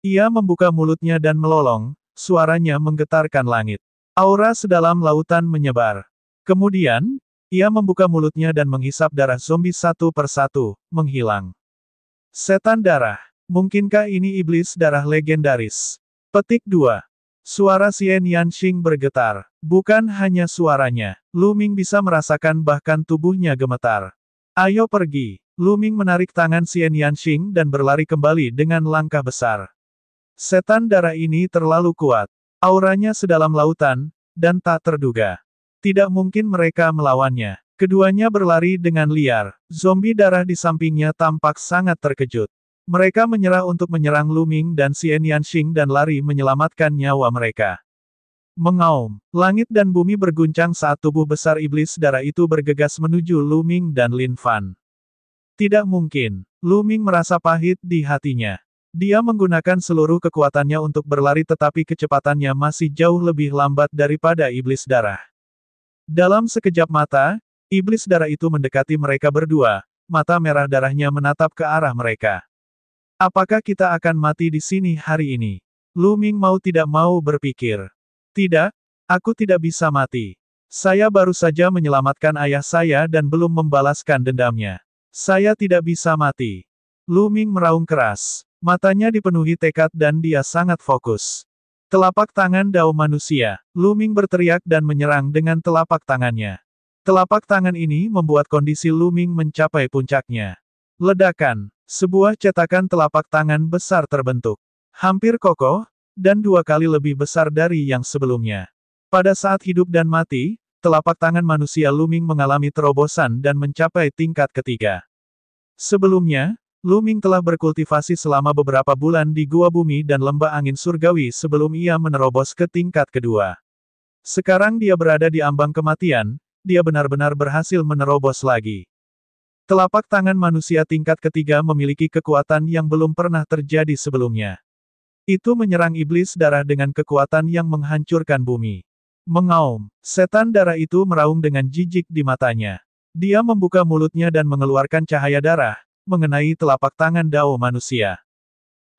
Ia membuka mulutnya dan melolong, suaranya menggetarkan langit. Aura sedalam lautan menyebar. Kemudian, ia membuka mulutnya dan menghisap darah zombie satu persatu, menghilang. Setan darah. Mungkinkah ini iblis darah legendaris? Petik 2. Suara Xian Yanxing bergetar. Bukan hanya suaranya. Luming bisa merasakan bahkan tubuhnya gemetar. Ayo pergi. Luming menarik tangan Xian Yanxing dan berlari kembali dengan langkah besar. Setan darah ini terlalu kuat. Auranya sedalam lautan, dan tak terduga. Tidak mungkin mereka melawannya. Keduanya berlari dengan liar. Zombie darah di sampingnya tampak sangat terkejut. Mereka menyerah untuk menyerang Luming dan Xian Yanxing dan lari menyelamatkan nyawa mereka. Mengaum, langit dan bumi berguncang saat tubuh besar iblis darah itu bergegas menuju Luming dan Lin Fan. Tidak mungkin. Luming merasa pahit di hatinya. Dia menggunakan seluruh kekuatannya untuk berlari tetapi kecepatannya masih jauh lebih lambat daripada iblis darah. Dalam sekejap mata, iblis darah itu mendekati mereka berdua, mata merah darahnya menatap ke arah mereka. Apakah kita akan mati di sini hari ini? Luming mau tidak mau berpikir. Tidak, aku tidak bisa mati. Saya baru saja menyelamatkan ayah saya dan belum membalaskan dendamnya. Saya tidak bisa mati. Luming meraung keras. Matanya dipenuhi tekad dan dia sangat fokus. Telapak tangan Dao manusia. Luming berteriak dan menyerang dengan telapak tangannya. Telapak tangan ini membuat kondisi Luming mencapai puncaknya. Ledakan. Sebuah cetakan telapak tangan besar terbentuk. Hampir kokoh, dan 2 kali lebih besar dari yang sebelumnya. Pada saat hidup dan mati, telapak tangan manusia Luming mengalami terobosan dan mencapai tingkat ketiga. Sebelumnya, Luming telah berkultivasi selama beberapa bulan di Gua Bumi dan Lembah Angin Surgawi sebelum ia menerobos ke tingkat kedua. Sekarang dia berada di ambang kematian, dia benar-benar berhasil menerobos lagi. Telapak tangan manusia tingkat ketiga memiliki kekuatan yang belum pernah terjadi sebelumnya. Itu menyerang iblis darah dengan kekuatan yang menghancurkan bumi. Mengaum, setan darah itu meraung dengan jijik di matanya. Dia membuka mulutnya dan mengeluarkan cahaya darah, mengenai telapak tangan Dao manusia.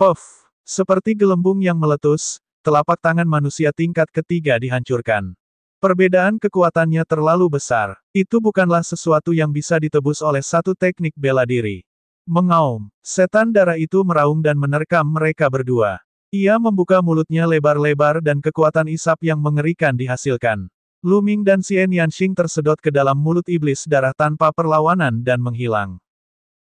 Puff! Seperti gelembung yang meletus, telapak tangan manusia tingkat ketiga dihancurkan. Perbedaan kekuatannya terlalu besar. Itu bukanlah sesuatu yang bisa ditebus oleh satu teknik bela diri. Mengaum, setan darah itu meraung dan menerkam mereka berdua. Ia membuka mulutnya lebar-lebar dan kekuatan isap yang mengerikan dihasilkan. Lu Ming dan Xian Yanxing tersedot ke dalam mulut iblis darah tanpa perlawanan dan menghilang.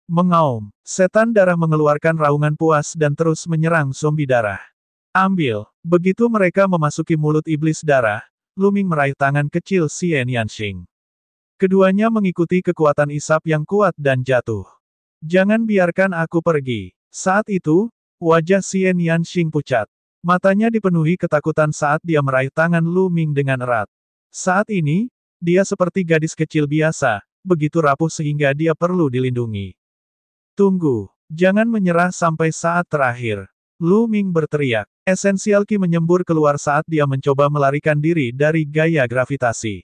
Mengaum, setan darah mengeluarkan raungan puas dan terus menyerang zombie darah. Ambil. Begitu mereka memasuki mulut iblis darah, Lu Ming meraih tangan kecil Xian Yanxing. Keduanya mengikuti kekuatan isap yang kuat dan jatuh. Jangan biarkan aku pergi. Saat itu, wajah Xian Yanxing pucat. Matanya dipenuhi ketakutan saat dia meraih tangan Lu Ming dengan erat. Saat ini, dia seperti gadis kecil biasa, begitu rapuh sehingga dia perlu dilindungi. Tunggu, jangan menyerah sampai saat terakhir. Lu Ming berteriak. Esensial Qi menyembur keluar saat dia mencoba melarikan diri dari gaya gravitasi.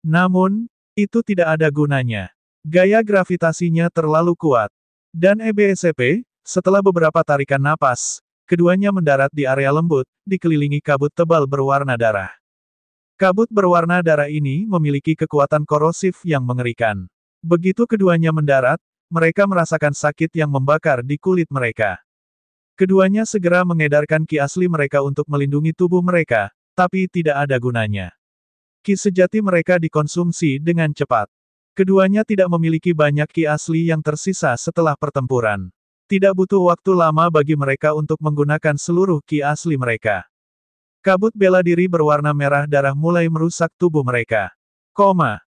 Namun, itu tidak ada gunanya. Gaya gravitasinya terlalu kuat. Dan EBSCP, setelah beberapa tarikan napas, keduanya mendarat di area lembut, dikelilingi kabut tebal berwarna darah. Kabut berwarna darah ini memiliki kekuatan korosif yang mengerikan. Begitu keduanya mendarat, mereka merasakan sakit yang membakar di kulit mereka. Keduanya segera mengedarkan Qi asli mereka untuk melindungi tubuh mereka, tapi tidak ada gunanya. Qi sejati mereka dikonsumsi dengan cepat. Keduanya tidak memiliki banyak Qi asli yang tersisa setelah pertempuran. Tidak butuh waktu lama bagi mereka untuk menggunakan seluruh Qi asli mereka. Kabut bela diri berwarna merah darah mulai merusak tubuh mereka.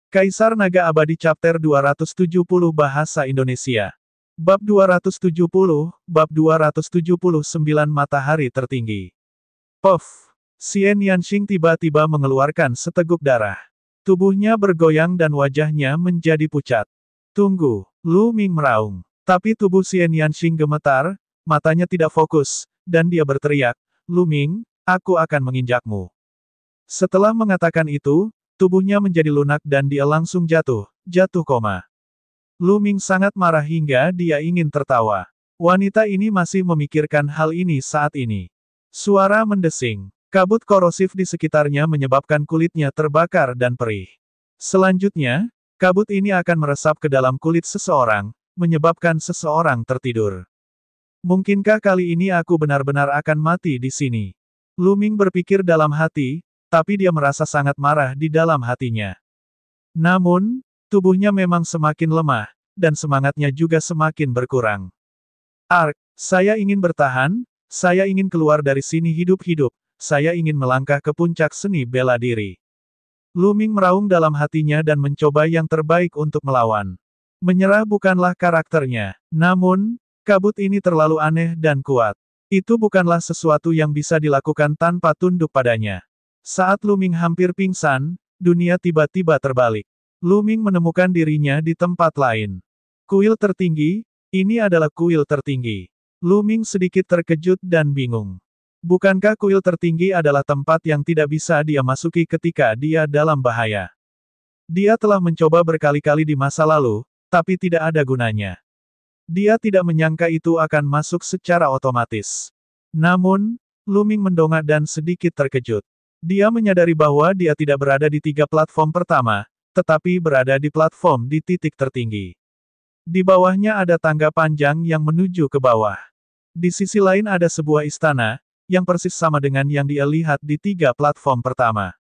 Kaisar Naga Abadi Chapter 270 Bahasa Indonesia. Bab 270, Bab 279 Matahari Tertinggi. Puff! Xian Yanxing tiba-tiba mengeluarkan seteguk darah. Tubuhnya bergoyang dan wajahnya menjadi pucat. Tunggu, Lu Ming meraung. Tapi tubuh Xian Yanxing gemetar, matanya tidak fokus, dan dia berteriak, Lu Ming, aku akan menginjakmu. Setelah mengatakan itu, tubuhnya menjadi lunak dan dia langsung jatuh. Lu Ming sangat marah hingga dia ingin tertawa. Wanita ini masih memikirkan hal ini saat ini. Suara mendesing. Kabut korosif di sekitarnya menyebabkan kulitnya terbakar dan perih. Selanjutnya, kabut ini akan meresap ke dalam kulit seseorang, menyebabkan seseorang tertidur. Mungkinkah kali ini aku benar-benar akan mati di sini? Lu Ming berpikir dalam hati, tapi dia merasa sangat marah di dalam hatinya. Namun, tubuhnya memang semakin lemah, dan semangatnya juga semakin berkurang. Saya ingin bertahan, saya ingin keluar dari sini hidup-hidup, saya ingin melangkah ke puncak seni bela diri. Lu Ming meraung dalam hatinya dan mencoba yang terbaik untuk melawan. Menyerah bukanlah karakternya, namun, kabut ini terlalu aneh dan kuat. Itu bukanlah sesuatu yang bisa dilakukan tanpa tunduk padanya. Saat Lu Ming hampir pingsan, dunia tiba-tiba terbalik. Lu Ming menemukan dirinya di tempat lain. Kuil tertinggi, ini adalah kuil tertinggi. Lu Ming sedikit terkejut dan bingung. Bukankah kuil tertinggi adalah tempat yang tidak bisa dia masuki ketika dia dalam bahaya? Dia telah mencoba berkali-kali di masa lalu, tapi tidak ada gunanya. Dia tidak menyangka itu akan masuk secara otomatis. Namun, Lu Ming mendongak dan sedikit terkejut. Dia menyadari bahwa dia tidak berada di 3 platform pertama, tetapi berada di platform di titik tertinggi. Di bawahnya ada tangga panjang yang menuju ke bawah. Di sisi lain ada sebuah istana, yang persis sama dengan yang dia lihat di 3 platform pertama.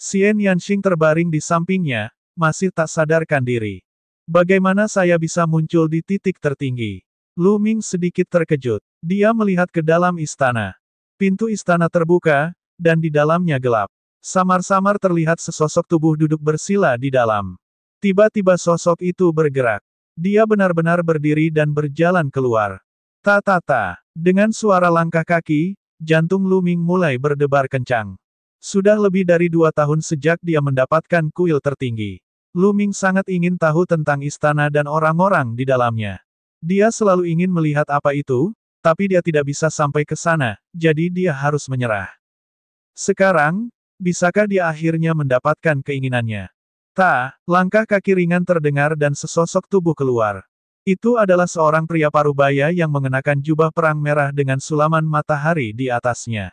Xian Yanxing terbaring di sampingnya, masih tak sadarkan diri. Bagaimana saya bisa muncul di titik tertinggi? Lu Ming sedikit terkejut. Dia melihat ke dalam istana. Pintu istana terbuka, dan di dalamnya gelap. Samar-samar terlihat sesosok tubuh duduk bersila di dalam. Tiba-tiba sosok itu bergerak. Dia benar-benar berdiri dan berjalan keluar. Ta-ta-ta. Dengan suara langkah kaki, jantung Lu Ming mulai berdebar kencang. Sudah lebih dari 2 tahun sejak dia mendapatkan kuil tertinggi. Lu Ming sangat ingin tahu tentang istana dan orang-orang di dalamnya. Dia selalu ingin melihat apa itu, Tapi dia tidak bisa sampai ke sana, jadi dia harus menyerah. Sekarang, bisakah dia akhirnya mendapatkan keinginannya? Langkah kaki ringan terdengar dan sesosok tubuh keluar. Itu adalah seorang pria parubaya yang mengenakan jubah perang merah dengan sulaman matahari di atasnya.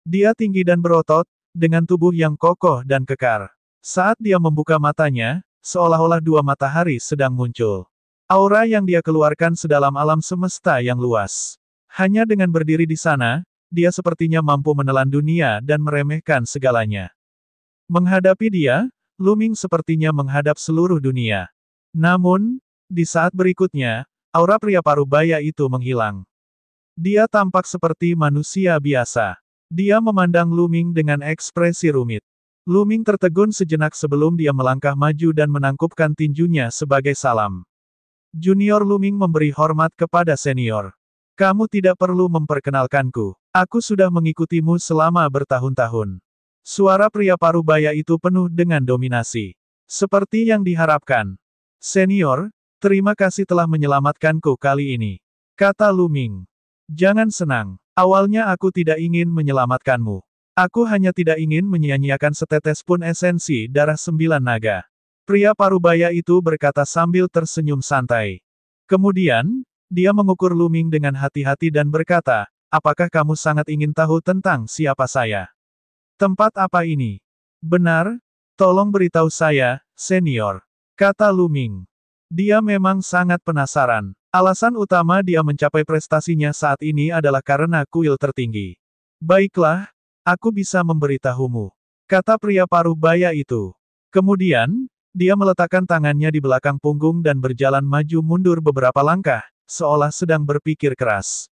Dia tinggi dan berotot, dengan tubuh yang kokoh dan kekar. Saat dia membuka matanya, seolah-olah dua matahari sedang muncul. Aura yang dia keluarkan sedalam alam semesta yang luas. Hanya dengan berdiri di sana, dia sepertinya mampu menelan dunia dan meremehkan segalanya. Menghadapi dia, Luming sepertinya menghadap seluruh dunia. Namun, di saat berikutnya, aura pria parubaya itu menghilang. Dia tampak seperti manusia biasa. Dia memandang Luming dengan ekspresi rumit. Luming tertegun sejenak sebelum dia melangkah maju dan menangkupkan tinjunya sebagai salam. Junior Luming memberi hormat kepada senior. Kamu tidak perlu memperkenalkanku. Aku sudah mengikutimu selama bertahun-tahun. Suara pria parubaya itu penuh dengan dominasi. Seperti yang diharapkan. Senior, terima kasih telah menyelamatkanku kali ini. Kata Luming. Jangan senang. Awalnya aku tidak ingin menyelamatkanmu. Aku hanya tidak ingin menyia-nyiakan setetes pun esensi darah 9 naga. Pria parubaya itu berkata sambil tersenyum santai. Kemudian, dia mengukur Luming dengan hati-hati dan berkata, apakah kamu sangat ingin tahu tentang siapa saya? Tempat apa ini? Benar? Tolong beritahu saya, senior. Kata Luming. Dia memang sangat penasaran. Alasan utama dia mencapai prestasinya saat ini adalah karena kuil tertinggi. Baiklah, aku bisa memberitahumu. Kata pria parubaya itu. Kemudian, dia meletakkan tangannya di belakang punggung dan berjalan maju mundur beberapa langkah, seolah sedang berpikir keras.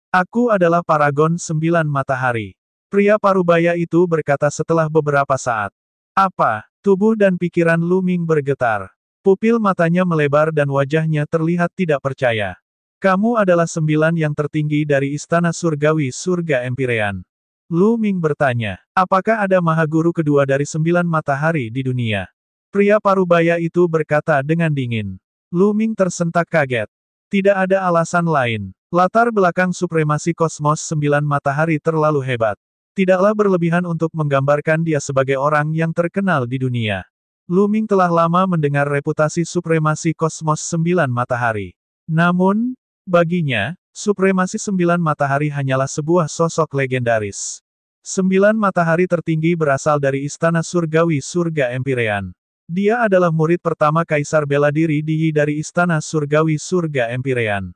Aku adalah Paragon 9 Matahari. Pria parubaya itu berkata setelah beberapa saat. Apa? Tubuh dan pikiran Luming bergetar. Pupil matanya melebar dan wajahnya terlihat tidak percaya. Kamu adalah 9 yang tertinggi dari Istana Surgawi Surga Empirean. Luming bertanya, apakah ada Mahaguru kedua dari 9 matahari di dunia? Pria parubaya itu berkata dengan dingin. Luming tersentak kaget. Tidak ada alasan lain. Latar belakang supremasi kosmos 9 matahari terlalu hebat. Tidaklah berlebihan untuk menggambarkan dia sebagai orang yang terkenal di dunia. Luming telah lama mendengar reputasi supremasi kosmos 9 matahari. Namun, baginya, supremasi 9 matahari hanyalah sebuah sosok legendaris. 9 matahari tertinggi berasal dari Istana Surgawi Surga Empirean. Dia adalah murid pertama Kaisar Bela Diri Yi dari Istana Surgawi Surga Empirean.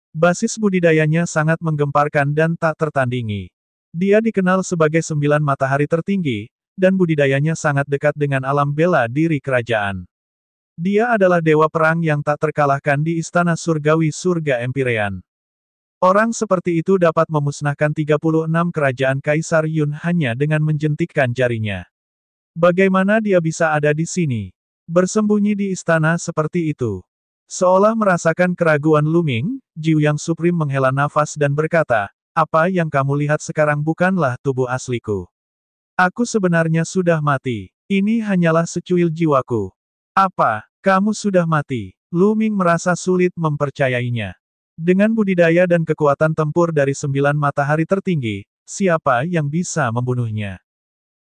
Basis budidayanya sangat menggemparkan dan tak tertandingi. Dia dikenal sebagai 9 matahari tertinggi, dan budidayanya sangat dekat dengan alam bela diri kerajaan. Dia adalah dewa perang yang tak terkalahkan di Istana Surgawi Surga Empirean. Orang seperti itu dapat memusnahkan 36 kerajaan Kaisar Yun hanya dengan menjentikkan jarinya. Bagaimana dia bisa ada di sini? Bersembunyi di istana seperti itu. Seolah merasakan keraguan Luming, Jiu Yang Supreme menghela nafas dan berkata, apa yang kamu lihat sekarang bukanlah tubuh asliku. Aku sebenarnya sudah mati. Ini hanyalah secuil jiwaku. Apa, kamu sudah mati? Luming merasa sulit mempercayainya. Dengan budidaya dan kekuatan tempur dari 9 matahari tertinggi, siapa yang bisa membunuhnya?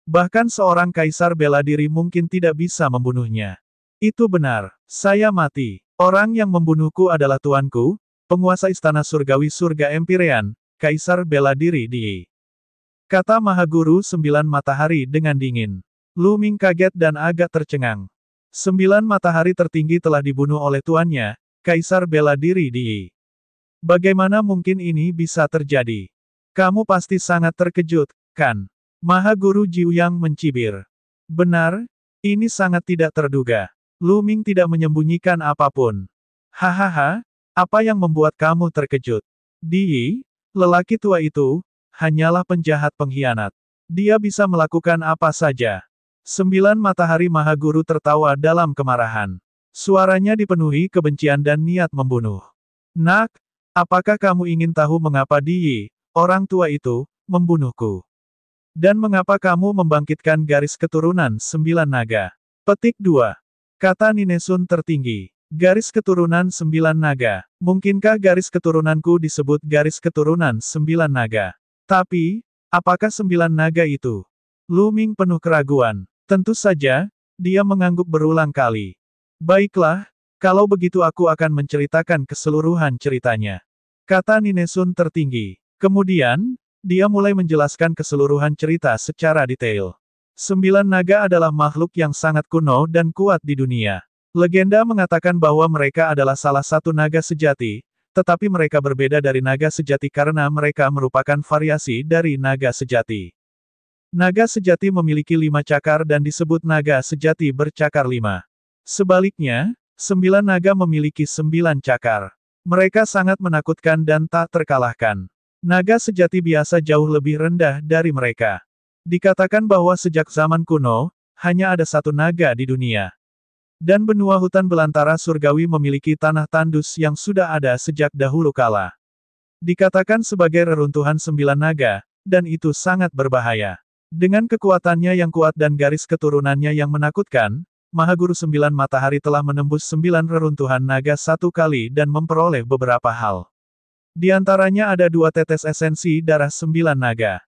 Bahkan seorang kaisar bela diri mungkin tidak bisa membunuhnya. Itu benar, saya mati. Orang yang membunuhku adalah tuanku, penguasa Istana Surgawi Surga Empirean, Kaisar Bela Diri Yi. Kata Mahaguru 9 matahari dengan dingin. Luming kaget dan agak tercengang. 9 matahari tertinggi telah dibunuh oleh tuannya, Kaisar Bela Diri Yi. Bagaimana mungkin ini bisa terjadi? Kamu pasti sangat terkejut, kan? Mahaguru Jiu Yang mencibir. Benar, ini sangat tidak terduga. Luming tidak menyembunyikan apapun. Hahaha, apa yang membuat kamu terkejut? Yi, lelaki tua itu, hanyalah penjahat pengkhianat. Dia bisa melakukan apa saja. 9 matahari Mahaguru tertawa dalam kemarahan. Suaranya dipenuhi kebencian dan niat membunuh. Nak, apakah kamu ingin tahu mengapa Yi, orang tua itu, membunuhku? Dan mengapa kamu membangkitkan garis keturunan 9 naga? Petik 2. Kata Ninesun tertinggi. Garis keturunan 9 naga. Mungkinkah garis keturunanku disebut garis keturunan 9 naga? Tapi, apakah 9 naga itu? Lu Ming penuh keraguan. Tentu saja, dia mengangguk berulang kali. Baiklah, kalau begitu aku akan menceritakan keseluruhan ceritanya. Kata Nine Sun tertinggi. Kemudian, dia mulai menjelaskan keseluruhan cerita secara detail. 9 naga adalah makhluk yang sangat kuno dan kuat di dunia. Legenda mengatakan bahwa mereka adalah salah satu naga sejati, tetapi mereka berbeda dari naga sejati karena mereka merupakan variasi dari naga sejati. Naga sejati memiliki 5 cakar dan disebut naga sejati bercakar 5. Sebaliknya, 9 naga memiliki 9 cakar. Mereka sangat menakutkan dan tak terkalahkan. Naga sejati biasa jauh lebih rendah dari mereka. Dikatakan bahwa sejak zaman kuno, hanya ada satu naga di dunia. Dan benua hutan belantara surgawi memiliki tanah tandus yang sudah ada sejak dahulu kala. Dikatakan sebagai reruntuhan 9 naga, dan itu sangat berbahaya. Dengan kekuatannya yang kuat dan garis keturunannya yang menakutkan, Mahaguru 9 Matahari telah menembus 9 reruntuhan naga satu kali dan memperoleh beberapa hal. Di antaranya ada 2 tetes esensi darah 9 naga.